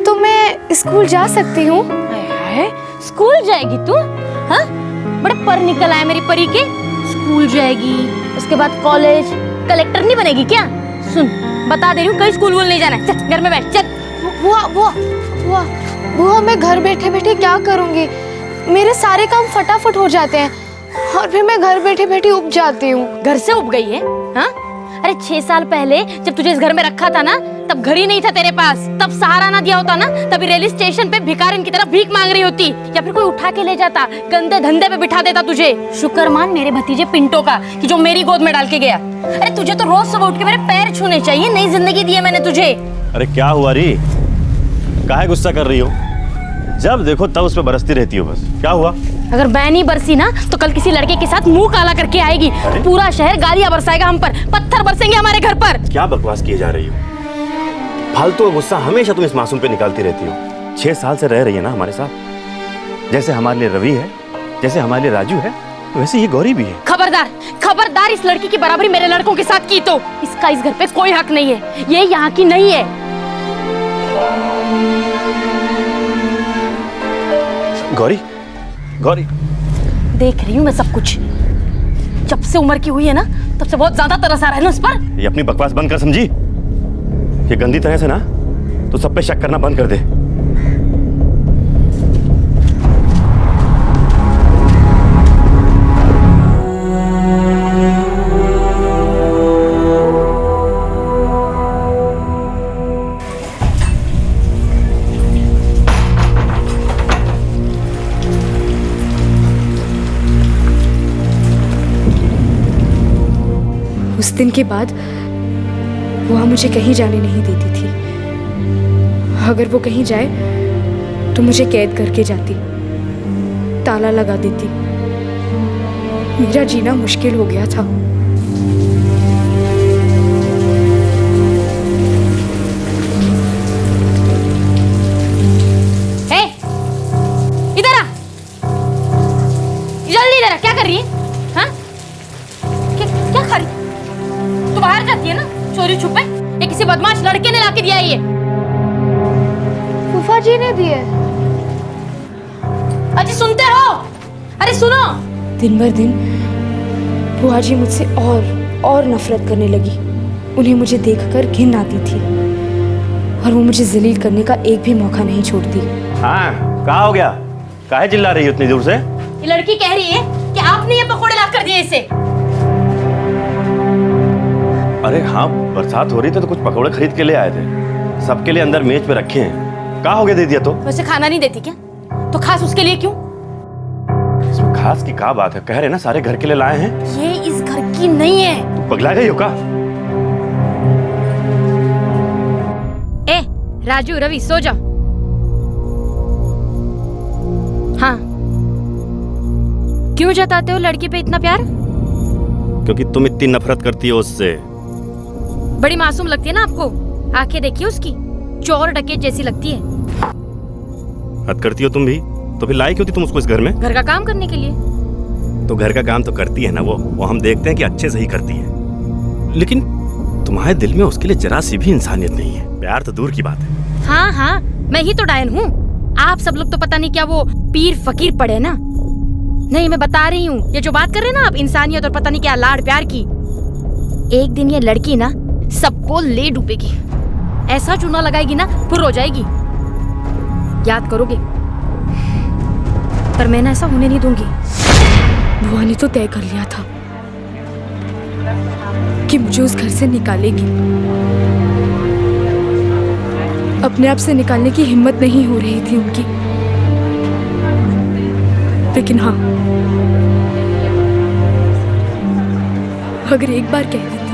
तो मैं स्कूल जा सकती हूँ। स्कूल जाएगी तू? हाँ, बड़े पर निकल आए मेरी परी के। स्कूल जाएगी, उसके बाद कॉलेज, कलेक्टर नहीं बनेगी क्या? सुन, बता दे रही हूँ, कहीं स्कूल वूल नहीं जाना है। चल घर में बैठ, चल। बुआ, मैं घर बैठे बैठे क्या करूँगी? मेरे सारे काम फटाफट हो जाते हैं और फिर मैं घर बैठे बैठे उब जाती हूँ। घर से उब गई है? हाँ? अरे 6 साल पहले जब तुझे इस घर में रखा था ना, तब घर ही नहीं था तेरे पास। तब सहारा ना दिया होता ना, तभी रेलवे स्टेशन पे भिखारिन की तरफ भीख मांग रही होती, या फिर कोई उठा के ले जाता, गंदे धंधे पे बिठा देता तुझे। शुक्र मान मेरे भतीजे पिंटो का कि जो मेरी गोद में डाल के गया। अरे तुझे तो रोज सुबह उठ के मेरे पैर छूने चाहिए। नई जिंदगी दी है मैंने तुझे। अरे क्या हुआ री? काहे गुस्सा कर रही हो? जब देखो तब उस पर बरसती रहती हो। बस क्या हुआ? अगर मैं नहीं बरसी ना तो कल किसी लड़के के साथ मुंह काला करके आएगी। पूरा शहर गालियां बरसाएगा हम पर, पत्थर बरसेंगे हमारे घर पर। क्या बकवास किए जा रही हो? फालतू गुस्सा हमेशा तुम इस मासूम पे निकालती रहती हो। 6 साल से रह रही है ना हमारे साथ। जैसे हमारे लिए रवि है, जैसे हमारे लिए राजू है, वैसे ये गौरी भी है। खबरदार, खबरदार, इस लड़की की बराबरी मेरे लड़कों के साथ की तो इसका इस घर पे कोई हक नहीं है। ये यहाँ की नहीं है। गौरी, गौरी, देख रही हूँ मैं सब कुछ। जब से उम्र की हुई है ना, तब से बहुत ज्यादा तरस आ रहा है ना उस पर। ये अपनी बकवास बंद कर, समझी? ये गंदी तरह से ना तो सब पे शक करना बंद कर दे। उस दिन के बाद बुआ मुझे कहीं जाने नहीं देती थी। अगर वो कहीं जाए तो मुझे कैद करके जाती, ताला लगा देती। मेरा जीना मुश्किल हो गया था। इधर आ, जल्दी इधर आ। क्या कर रही है? हाँ? क्या खा रही? तू बाहर जाती है ना चोरी छुपे? ये किसी बदमाश लड़के ने लाके दिया है ये। फूफा जी ने दिए। अजी सुनते हो? अरे सुनो। दिन भर दिन बुआ जी मुझसे और नफरत करने लगी। उन्हें मुझे देखकर घिन आती थी और वो मुझे जलील करने का एक भी मौका नहीं छोड़ती। हाँ, क्या हो गया? काहे चिल्ला रही हो इतनी दूर से? ये लड़की कह रही है कि आपने ये पकोड़े ला कर दिए इसे। अरे हाँ, बरसात हो रही थी तो कुछ पकौड़े खरीद के ले आए थे। सबके लिए अंदर मेज पे रखे हैं। क्या हो गया दे दिया तो? वैसे खाना नहीं देती क्या? तो खास उसके लिए क्यों? इसमें खास की क्या बात है? कह रहे ना सारे घर के लिए लाए हैं। ये इस घर की नहीं है। तू पगला गई हो क्या? ए राजू, रवि सो जाओ। हाँ, क्यों जताते हो लड़की पे इतना प्यार? क्योंकि तुम इतनी नफरत करती हो उससे। बड़ी मासूम लगती है ना आपको। आंखें देखिए उसकी, चोर डकैत जैसी लगती है। हद करती हो तुम भी। तो फिर लाई क्यों थी तुम उसको इस घर में? घर का काम करने के लिए। तो घर का काम तो करती है ना वो हम देखते हैं कि अच्छे से ही करती है। लेकिन तुम्हारे दिल में उसके लिए जरा सी भी इंसानियत नहीं है। प्यार तो दूर की बात है। हाँ हाँ, मैं ही तो डायन हूँ। आप सब लोग तो पता नहीं क्या वो पीर फकीर पड़े ना। नहीं, मैं बता रही हूँ, ये जो बात कर रहे हैं ना आप इंसानियत और पता नहीं क्या लाड़ प्यार की, एक दिन ये लड़की ना सबको ले डूबेगी। ऐसा चूना लगाएगी ना फुर हो जाएगी। याद करोगे? पर मैं ना ऐसा होने नहीं दूंगी। बुआ ने तो तय कर लिया था कि मुझे उस घर से निकालेगी। अपने आप से निकालने की हिम्मत नहीं हो रही थी उनकी। लेकिन हाँ, अगर एक बार कह देती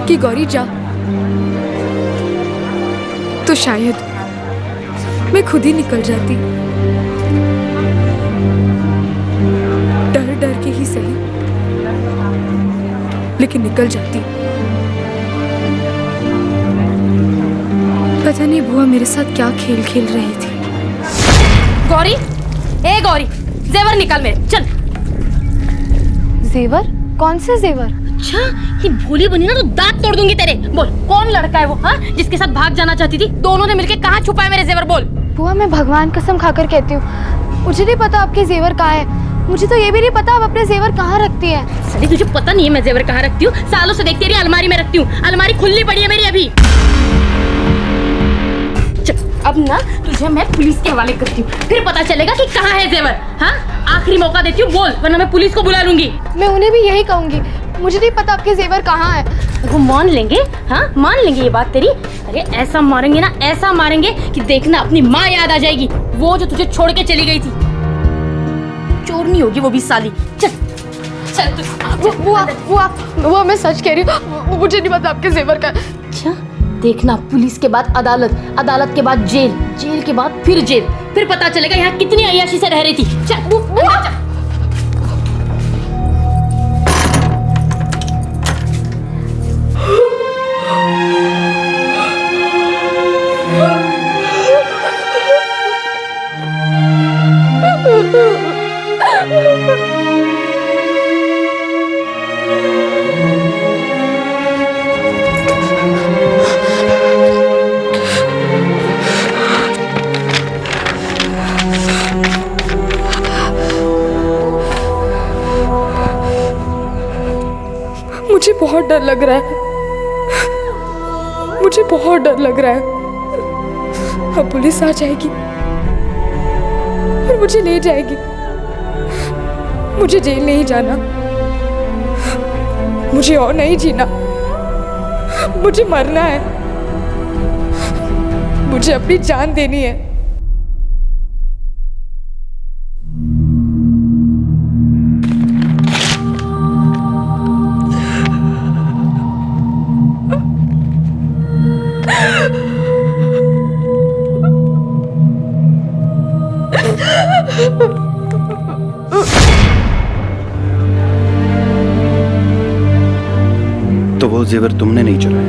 कि गौरी जा, तो शायद मैं खुद ही निकल जाती। डर डर के ही सही, लेकिन निकल जाती। पता नहीं बुआ मेरे साथ क्या खेल खेल रही थी। गौरी, ए गौरी, जेवर निकाल मेरे, चल। जेवर? कौन से जेवर? अच्छा, ये भोली बनी ना तो दांत तोड़ दूंगी तेरे। बोल, कौन लड़का है वो, हाँ, जिसके साथ भाग जाना चाहती थी? दोनों ने मिलके कहाँ छुपाए मेरे जेवर? बोल। बुआ, मैं भगवान कसम खाकर कहती हूँ, मुझे नहीं पता आपके जेवर कहाँ है। मुझे तो ये भी नहीं पता आप अपने जेवर कहाँ रखती है। सदी, तुझे पता नहीं है मैं जेवर कहाँ रखती हूँ? सालों से देखती रही, अलमारी में रखती हूँ। अलमारी खुली पड़ी है मेरी अभी। अब ना तुझे मैं पुलिस के हवाले करती हूँ, फिर पता चलेगा कि कहाँ है जेवर। हाँ, आखिरी मौका देती हूँ, बोल, वरना मैं पुलिस को बुला लूंगी। मैं उन्हें भी यही कहूंगी, मुझे नहीं पता आपके जेवर कहाँ है। वो मान लेंगे, हाँ मान लेंगे ये बात तेरी। अरे ऐसा मारेंगे ना, ऐसा मारेंगे कि देखना अपनी माँ याद आ जाएगी, वो जो तुझे छोड़ के चली गई थी। चोरनी होगी वो भी साली। चल चल तू। वो मैं सच कह रही हूँ, मुझे नहीं पता आपके जेवर का। अच्छा, देखना, पुलिस के बाद अदालत, अदालत के बाद जेल, जेल के बाद फिर जेल, फिर पता चलेगा यहाँ कितनी अय्याशी से रह रही थी। चल चल। मुझे बहुत डर लग रहा है, मुझे बहुत डर लग रहा है। अब पुलिस आ जाएगी और मुझे ले जाएगी। मुझे जेल नहीं जाना, मुझे और नहीं जीना, मुझे मरना है, मुझे अपनी जान देनी है। वो जेवर तुमने नहीं चुराए।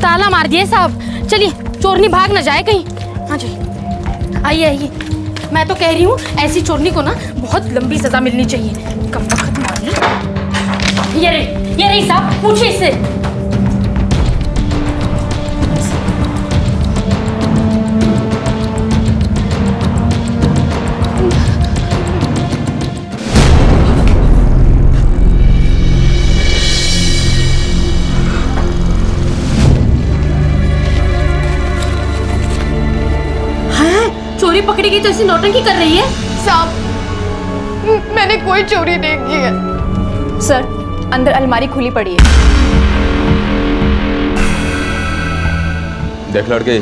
ताला मार दिए साहब। चलिए, चोरनी भाग ना जाए कहीं। हाँ जी, आइए आइए। मैं तो कह रही हूँ ऐसी चोरनी को ना बहुत लंबी सजा मिलनी चाहिए। कब तक खत्म हो रही? ये रही साहब, पूछिए इससे। चोरी पकड़ी गई तो ऐसी नौटंकी कर रही है। साहब, मैंने कोई चोरी नहीं की है। सर, अंदर अलमारी खुली पड़ी है। देख लड़के,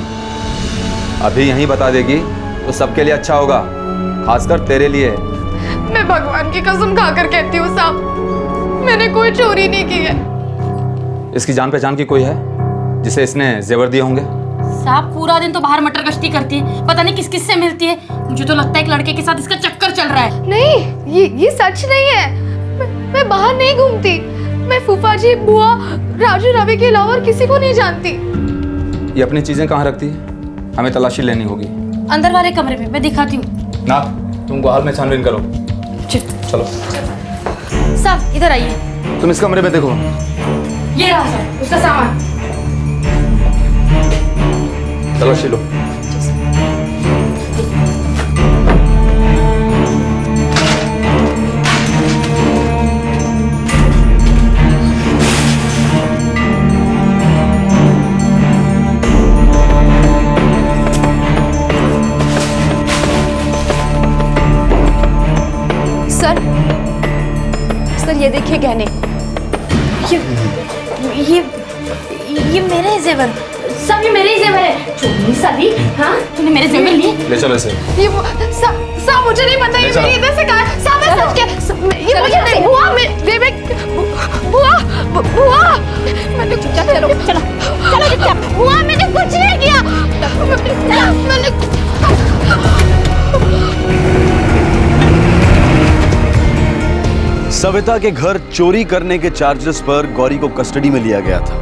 अभी यहीं बता देगी तो सबके लिए अच्छा होगा, खासकर तेरे लिए। मैं भगवान की कसम खाकर कहती हूँ साहब, मैंने कोई चोरी नहीं की है। इसकी जान पहचान की कोई है जिसे इसने जेवर दिए होंगे? साहब, पूरा दिन तो बाहर मटर गश्ती करती है, पता नहीं किस किस से मिलती है। मुझे तो लगता है एक लड़के के साथ इसका चक्कर चल रहा है। नहीं, ये सच नहीं है। मैं बाहर नहीं घूमती। मैं फूफा जी, बुआ, राजू, रवि के अलावा और किसी को नहीं जानती। ये अपनी चीजें कहाँ रखती है? हमें तलाशी लेनी होगी। अंदर वाले कमरे में, मैं दिखाती हूँ। ना, तुम गुहाल में छानबीन करो। चलो साहब, इधर आइए। तुम इस कमरे में देखो। ये रहा साहब, उसका सामान। तलाशी लो। सर, ये देखिए गहने। ये मेरे जेवर। सब ये मेरे जेवर है। चोरी साली, हाँ? तूने मेरे जेवर लिए? ले चलो इसे। ये साहब, मुझे नहीं पता, ये मेरी इधर से कहा। साहब, मैं सच कह, ये मुझे नहीं। बुआ, बुआ, मैंने चलो चुपचाप। बुआ, मैंने कुछ नहीं किया। मैंने सविता के घर चोरी करने के चार्जेस पर गौरी को कस्टडी में लिया गया था,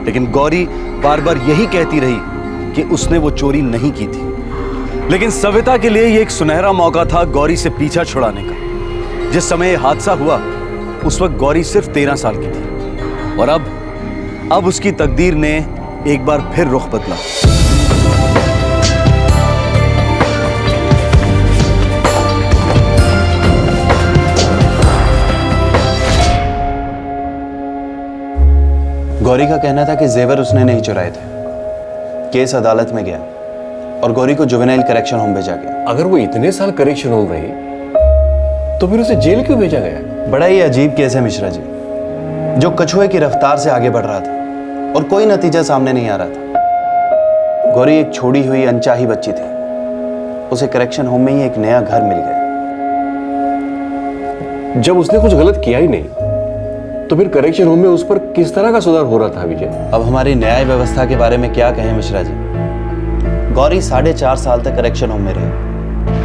लेकिन गौरी बार बार यही कहती रही कि उसने वो चोरी नहीं की थी। लेकिन सविता के लिए ये एक सुनहरा मौका था गौरी से पीछा छुड़ाने का। जिस समय यह हादसा हुआ उस वक्त गौरी सिर्फ 13 साल की थी और अब उसकी तकदीर ने एक बार फिर रुख बदला। गौरी का कहना था कि जेवर उसने नहीं चुराए थे। केस अदालत में गया और गौरी को जुवेनाइल करेक्शन होम भेजा गया। अगर वो इतने साल करेक्शन होम रही तो फिर उसे जेल क्यों भेजा गया? बड़ा ही अजीब केस है मिश्रा जी, जो कछुए की रफ्तार से आगे बढ़ रहा था और कोई नतीजा सामने नहीं आ रहा था। गौरी एक छोड़ी हुई अनचाही बच्ची थी, उसे करेक्शन होम में ही एक नया घर मिल गया। जब उसने कुछ गलत किया ही नहीं तो फिर करेक्शन होम में उस पर किस तरह का सुधार हो रहा था विजय? अब हमारी न्याय व्यवस्था के बारे में क्या कहें मिश्रा जी। गौरी 4.5 साल तक करेक्शन होम में रही,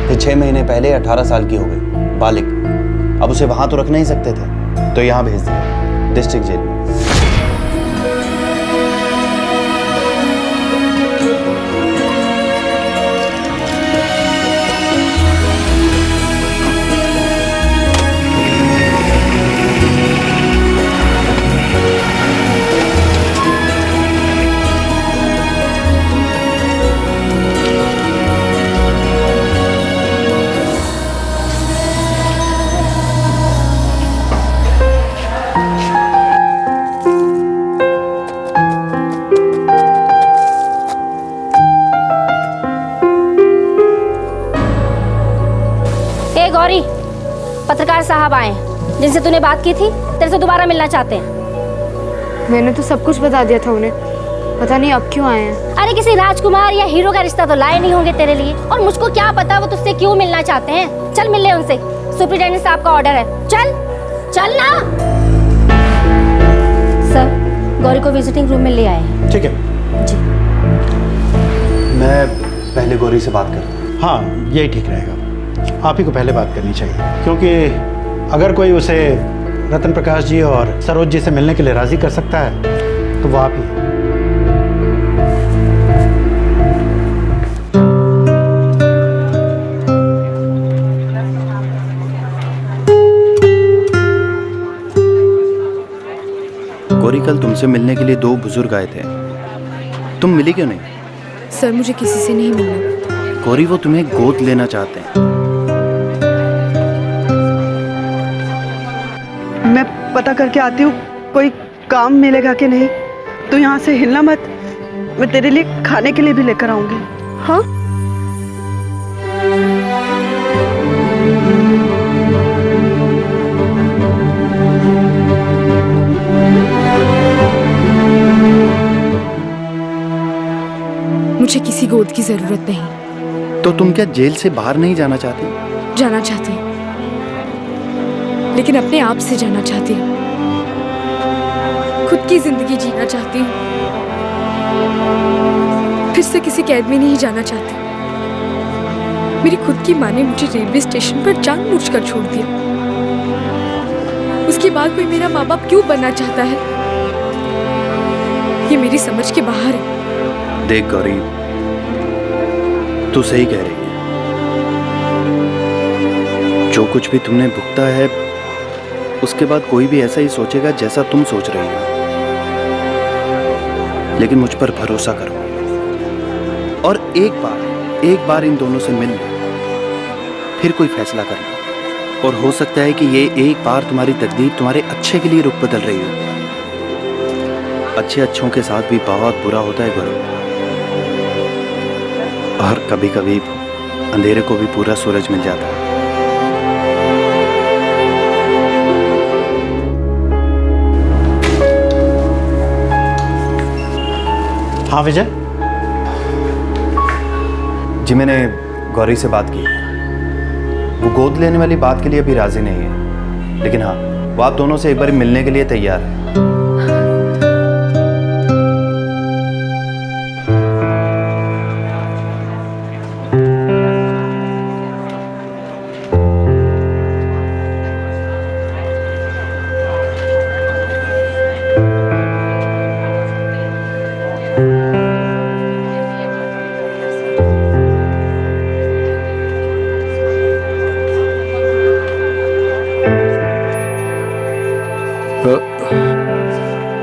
फिर 6 महीने पहले 18 साल की हो गई, बालिग। अब उसे वहां तो रख नहीं सकते थे तो यहां भेज दिया, डिस्ट्रिक्ट जेल में। गौरी, पत्रकार साहब आए हैं, जिनसे तूने बात की थी, तेरे से दोबारा मिलना चाहते हैं। मैंने तो सब कुछ बता दिया था उन्हें, पता नहीं अब क्यों आए हैं। अरे किसी राजकुमार या हीरो का रिश्ता तो लाए नहीं होंगे तेरे लिए, और मुझको क्या पता वो तुझसे क्यों मिलना चाहते हैं। चल मिल ले उनसे, सुप्रिंटेंडेंट साहब का ऑर्डर है। चल ना। सर, गौरी को विजिटिंग रूम में ले आए हैं। ठीक है मैं पहले गौरी से बात करें। हाँ, यही ठीक रहेगा। आप ही को पहले बात करनी चाहिए, क्योंकि अगर कोई उसे रतन प्रकाश जी और सरोज जी से मिलने के लिए राजी कर सकता है तो वो आप ही। गौरी, कल तुमसे मिलने के लिए 2 बुजुर्ग आए थे, तुम मिली क्यों नहीं? सर मुझे किसी से नहीं मिलना। गौरी, वो तुम्हें गोद लेना चाहते हैं। मैं पता करके आती हूँ कोई काम मिलेगा कि नहीं। तो यहाँ से हिलना मत, मैं तेरे लिए खाने के लिए भी लेकर आऊंगी। हाँ, मुझे किसी गोद की जरूरत नहीं। तो तुम क्या जेल से बाहर नहीं जाना चाहती? जाना चाहती हूँ, लेकिन अपने आप से जाना चाहती हूँ। खुद की जिंदगी जीना चाहती हूँ। फिर से किसी कैद में नहीं जाना चाहती। मेरी खुद की माँ ने मुझे रेलवे स्टेशन पर जानबूझकर छोड़ दिया। उसके बाद कोई मेरा माँ बाप क्यों बनना चाहता है, ये मेरी समझ के बाहर है। देख गौरी, तू सही कह रही है। जो कुछ भी तुमने भुगता है, उसके बाद कोई भी ऐसा ही सोचेगा जैसा तुम सोच रही हो। लेकिन मुझ पर भरोसा करो और एक बार इन दोनों से मिल लो, फिर कोई फैसला करना। और हो सकता है कि ये एक बार तुम्हारी तकदीर तुम्हारे अच्छे के लिए रुख बदल रही हो। अच्छों के साथ भी बहुत बुरा होता है गौरी, और कभी कभी अंधेरे को भी पूरा सूरज मिल जाता है। हाँ विजय जी, मैंने गौरी से बात की। वो गोद लेने वाली बात के लिए अभी राजी नहीं है, लेकिन हाँ, वो आप दोनों से एक बार मिलने के लिए तैयार है।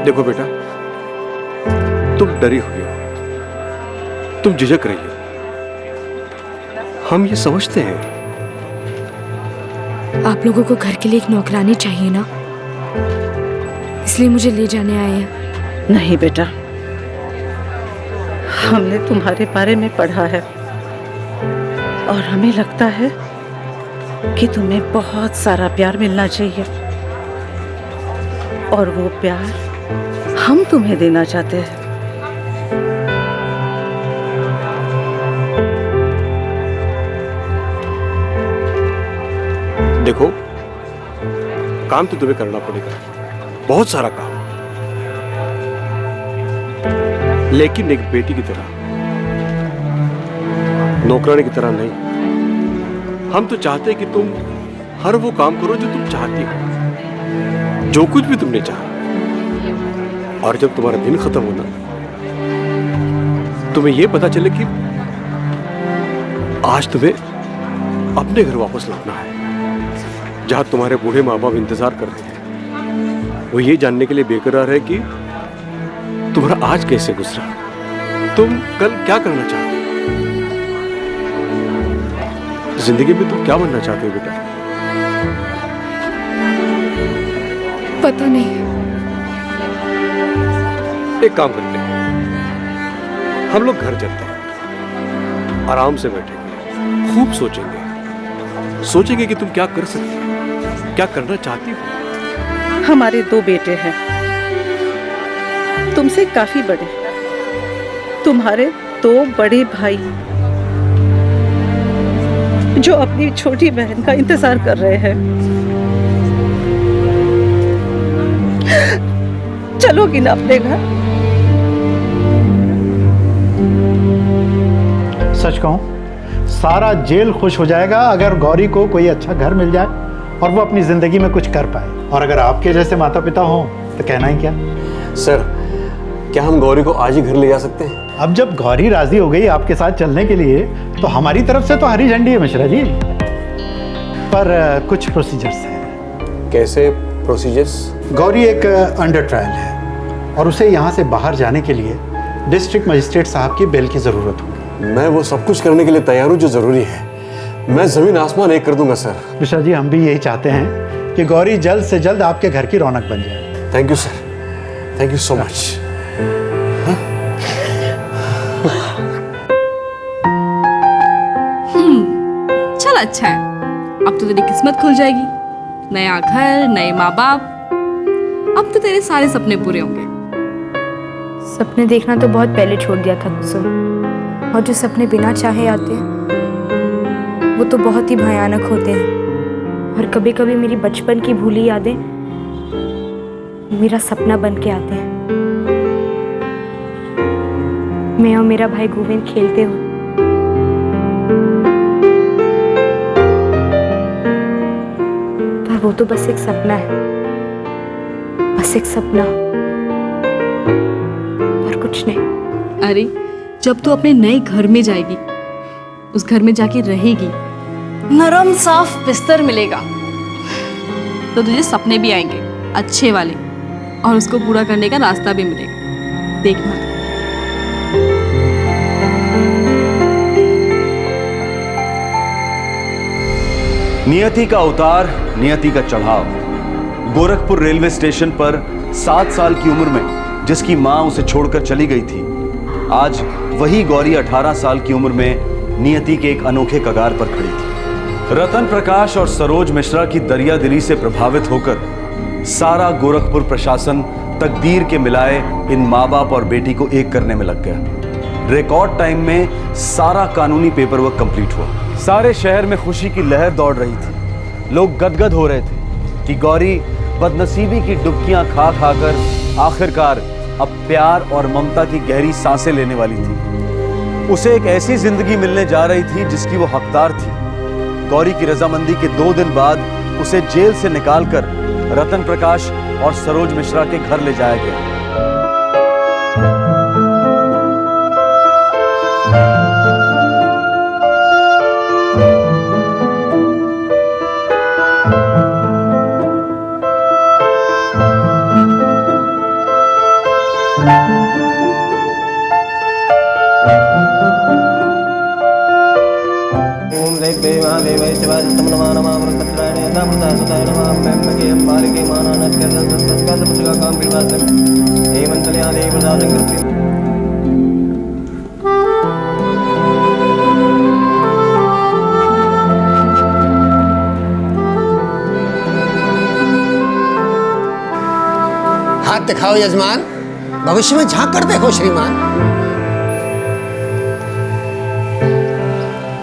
देखो बेटा, तुम डरी हुई हो, तुम झिझक रही हो, हम ये समझते हैं। आप लोगों को घर के लिए एक नौकरानी चाहिए ना, इसलिए मुझे ले जाने आए हैं। नहीं बेटा, हमने तुम्हारे बारे में पढ़ा है और हमें लगता है कि तुम्हें बहुत सारा प्यार मिलना चाहिए, और वो प्यार हम तुम्हें देना चाहते हैं। देखो, काम तो तुम्हें करना पड़ेगा, बहुत सारा काम, लेकिन एक बेटी की तरह, नौकरानी की तरह नहीं। हम तो चाहते हैं कि तुम हर वो काम करो जो तुम चाहती हो, जो कुछ भी तुमने चाहा। और जब तुम्हारा दिन खत्म होना, तुम्हें यह पता चले कि आज तुम्हें अपने घर वापस लौटना है, जहां तुम्हारे बूढ़े माँ बाप इंतजार कर रहे हैं। वो ये जानने के लिए बेकरार है कि तुम्हारा आज कैसे गुजरा, तुम कल क्या करना चाहते हो, जिंदगी में तुम क्या बनना चाहते हो बेटा? पता नहीं। एक काम करते हैं, हम लोग घर चलते हैं, आराम से बैठेंगे, खूब सोचेंगे कि तुम क्या कर सकती हो, क्या करना चाहती हो। हमारे 2 बेटे हैं, तुमसे काफी बड़े, तुम्हारे 2 बड़े भाई जो अपनी छोटी बहन का इंतजार कर रहे हैं। चलोगी ना अपने घर? सच कहूं, सारा जेल खुश हो जाएगा अगर गौरी को कोई अच्छा घर मिल जाए और वो अपनी जिंदगी में कुछ कर पाए। और अगर आपके जैसे माता पिता हों तो कहना ही क्या। सर, क्या हम गौरी को आज ही घर ले जा सकते हैं? अब जब गौरी राजी हो गई आपके साथ चलने के लिए तो हमारी तरफ से तो हरी झंडी है मिश्रा जी, पर कुछ प्रोसीजर्स हैं। कैसे प्रोसीजर्स? गौरी एक अंडर ट्रायल है और उसे यहाँ से बाहर जाने के लिए डिस्ट्रिक्ट मजिस्ट्रेट साहब की बेल की जरूरत होगी। मैं वो सब कुछ करने के लिए तैयार हूँ जो जरूरी है। मैं जमीन आसमान एक कर दूंगा सर। मिश्रा जी, हम भी यही चाहते हैं कि गौरी जल्द से जल्द आपके घर की रौनक बन जाए। Thank you sir, thank you so much. चल अच्छा है, अब तो तेरी किस्मत खुल जाएगी। नया घर, नए माँ बाप, अब तो तेरे सारे सपने पूरे होंगे। सपने देखना तो बहुत पहले छोड़ दिया था कुसुम, और जो सपने बिना चाहे आते हैं वो तो बहुत ही भयानक होते हैं। और कभी कभी मेरी बचपन की भूली यादें मेरा सपना बन के आते हैं। मैं और मेरा भाई गोविंद खेलते हुए पर वो तो बस एक सपना है, बस एक सपना और कुछ नहीं। अरे जब तू अपने नए घर में जाएगी, उस घर में जाके रहेगी, नरम साफ बिस्तर मिलेगा, तो तुझे सपने भी आएंगे अच्छे वाले, और उसको पूरा करने का रास्ता भी मिलेगा। देखना। नियति का उतार, नियति का चढ़ाव। गोरखपुर रेलवे स्टेशन पर 7 साल की उम्र में जिसकी मां उसे छोड़कर चली गई थी, आज वही गौरी 18 साल की उम्र में नियति के एक अनोखे कगार पर खड़ी थी। रतन प्रकाश और सरोज मिश्रा की दरियादिली से प्रभावित होकर सारा गोरखपुर प्रशासन तकदीर के मिलाए इन माँ बाप और बेटी को एक करने में लग गया। रिकॉर्ड टाइम में सारा कानूनी पेपरवर्क कंप्लीट हुआ। सारे शहर में खुशी की लहर दौड़ रही थी। लोग गदगद हो रहे थे कि गौरी बदनसीबी की डुबकियां खा खाकर आखिरकार अब प्यार और ममता की गहरी सांसें लेने वाली थी। उसे एक ऐसी जिंदगी मिलने जा रही थी जिसकी वो हकदार थी। गौरी की रजामंदी के 2 दिन बाद उसे जेल से निकालकर रतन प्रकाश और सरोज मिश्रा के घर ले जाया गया। ओम देव महादेवाय शिवाय नमः नमः वरकत्राणे नमः सुताय नमः ब्रह्मके अंबालिके मानानत करन तत्काल पुत्रका काम विवादन हेमंतल्या देवदानं कृति। हाथ दिखाओ यजमान, भविष्य में झांक कर देखो श्रीमान।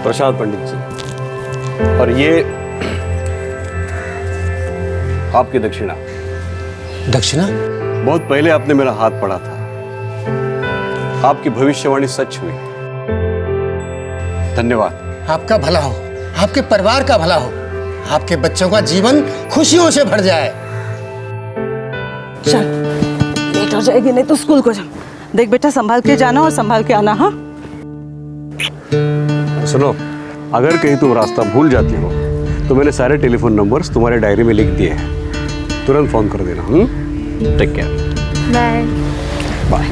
प्रसाद पंडित जी, और ये आपकी दक्षिणा। दक्षिणा? बहुत पहले आपने मेरा हाथ पढ़ा था, आपकी भविष्यवाणी सच हुई। धन्यवाद। आपका भला हो, आपके परिवार का भला हो, आपके बच्चों का जीवन खुशियों से भर जाए। चल, लेट हो जाएगी नहीं तो स्कूल को जा। देख बेटा, संभाल के जाना और संभाल के आना। हाँ, सुनो, अगर कहीं तुम रास्ता भूल जाती हो तो मैंने सारे टेलीफोन नंबर्स तुम्हारे डायरी में लिख दिए हैं, तुरंत फोन कर देना। Take care. Bye bye.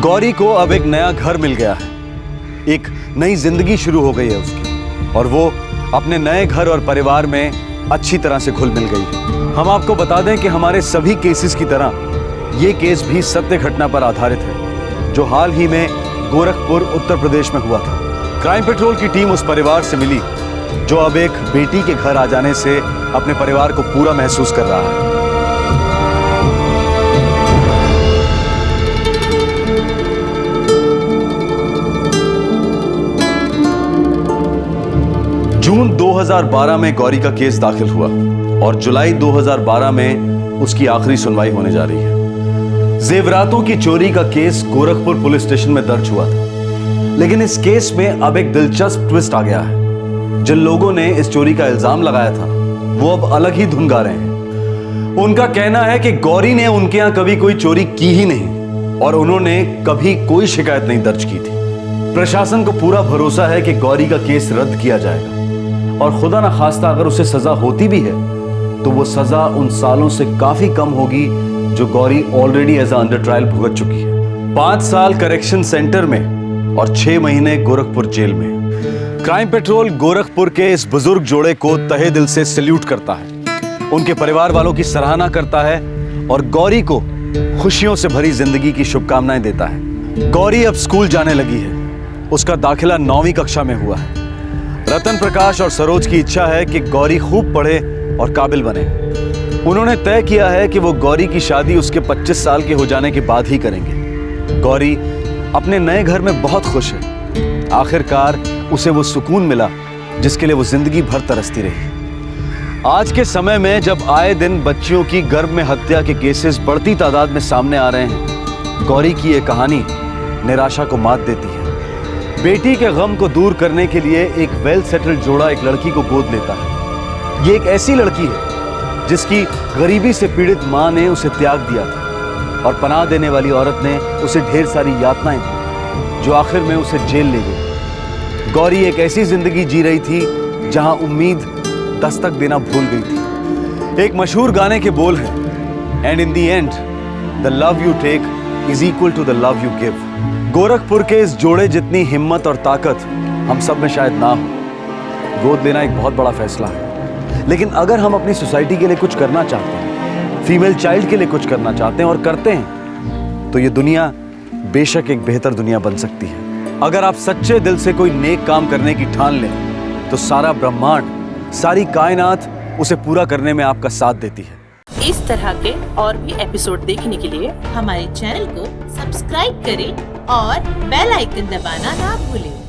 Gauri को अब एक नया घर मिल गया है, एक नई जिंदगी शुरू हो गई है उसकी, और वो अपने नए घर और परिवार में अच्छी तरह से घुल मिल गई है। हम आपको बता दें कि हमारे सभी केसेस की तरह ये केस भी सत्य घटना पर आधारित है, जो हाल ही में गोरखपुर उत्तर प्रदेश में हुआ था। क्राइम पेट्रोल की टीम उस परिवार से मिली जो अब एक बेटी के घर आ जाने से अपने परिवार को पूरा महसूस कर रहा है। जून 2012 में गौरी का केस दाखिल हुआ और जुलाई 2012 में उसकी आखिरी सुनवाई होने जा रही है। जेवरातों की चोरी का केस गोरखपुर पुलिस स्टेशन में दर्ज हुआ था, लेकिन इस केस में अब एक दिलचस्प ट्विस्ट आ गया है। जिन लोगों ने इस चोरी का इल्जाम लगाया था वो अब अलग ही धुन गा रहे हैं। उनका कहना है कि गौरी ने उनके यहां कभी कोई चोरी की ही नहीं और उन्होंने कभी कोई शिकायत नहीं दर्ज की थी। प्रशासन को पूरा भरोसा है कि गौरी का केस रद्द किया जाएगा और खुदा ना खास्ता अगर उसे सजा होती भी है तो वो सजा उन सालों से काफी कम होगी जो Gauri already as under trial भुगत चुकी है। 5 साल करेक्शन सेंटर में और 6 महीने गोरखपुर जेल में। क्राइम पेट्रोल गोरखपुर के इस बुजुर्ग जोड़े को तहे दिल से सैल्यूट करता है, उनके परिवार वालों की सराहना करता है और गौरी को खुशियों से भरी जिंदगी की शुभकामनाएं देता है। गौरी अब स्कूल जाने लगी है, उसका दाखिला 9वीं कक्षा में हुआ है। रतन प्रकाश और सरोज की इच्छा है कि गौरी खूब पढ़े और काबिल बने। उन्होंने तय किया है कि वो गौरी की शादी उसके 25 साल के हो जाने के बाद ही करेंगे। गौरी अपने नए घर में बहुत खुश है। आखिरकार उसे वो सुकून मिला जिसके लिए वो जिंदगी भर तरसती रही। आज के समय में जब आए दिन बच्चियों की गर्भ में हत्या के केसेस बढ़ती तादाद में सामने आ रहे हैं, गौरी की ये कहानी निराशा को मात देती है। बेटी के गम को दूर करने के लिए एक वेल सेटल्ड जोड़ा एक लड़की को गोद लेता है। ये एक ऐसी लड़की है जिसकी गरीबी से पीड़ित मां ने उसे त्याग दिया था और पनाह देने वाली औरत ने उसे ढेर सारी यातनाएं दी जो आखिर में उसे जेल ले गई। गौरी एक ऐसी जिंदगी जी रही थी जहां उम्मीद दस्तक देना भूल गई थी। एक मशहूर गाने के बोल हैं, and in the end the love you take is equal to the love you give. Gorakhpur के इस जोड़े जितनी हिम्मत और ताकत हम सब में शायद ना हो। गोद लेना एक बहुत बड़ा फैसला है, लेकिन अगर हम अपनी सोसाइटी के लिए कुछ करना चाहते हैं, फीमेल चाइल्ड के लिए कुछ करना चाहते हैं और करते हैं, तो ये दुनिया बेशक एक बेहतर दुनिया बन सकती है। अगर आप सच्चे दिल से कोई नेक काम करने की ठान लें तो सारा ब्रह्मांड, सारी कायनात उसे पूरा करने में आपका साथ देती है। इस तरह के और भी एपिसोड देखने के लिए हमारे चैनल को सब्सक्राइब करें और बेल आइकन दबाना ना भूलें।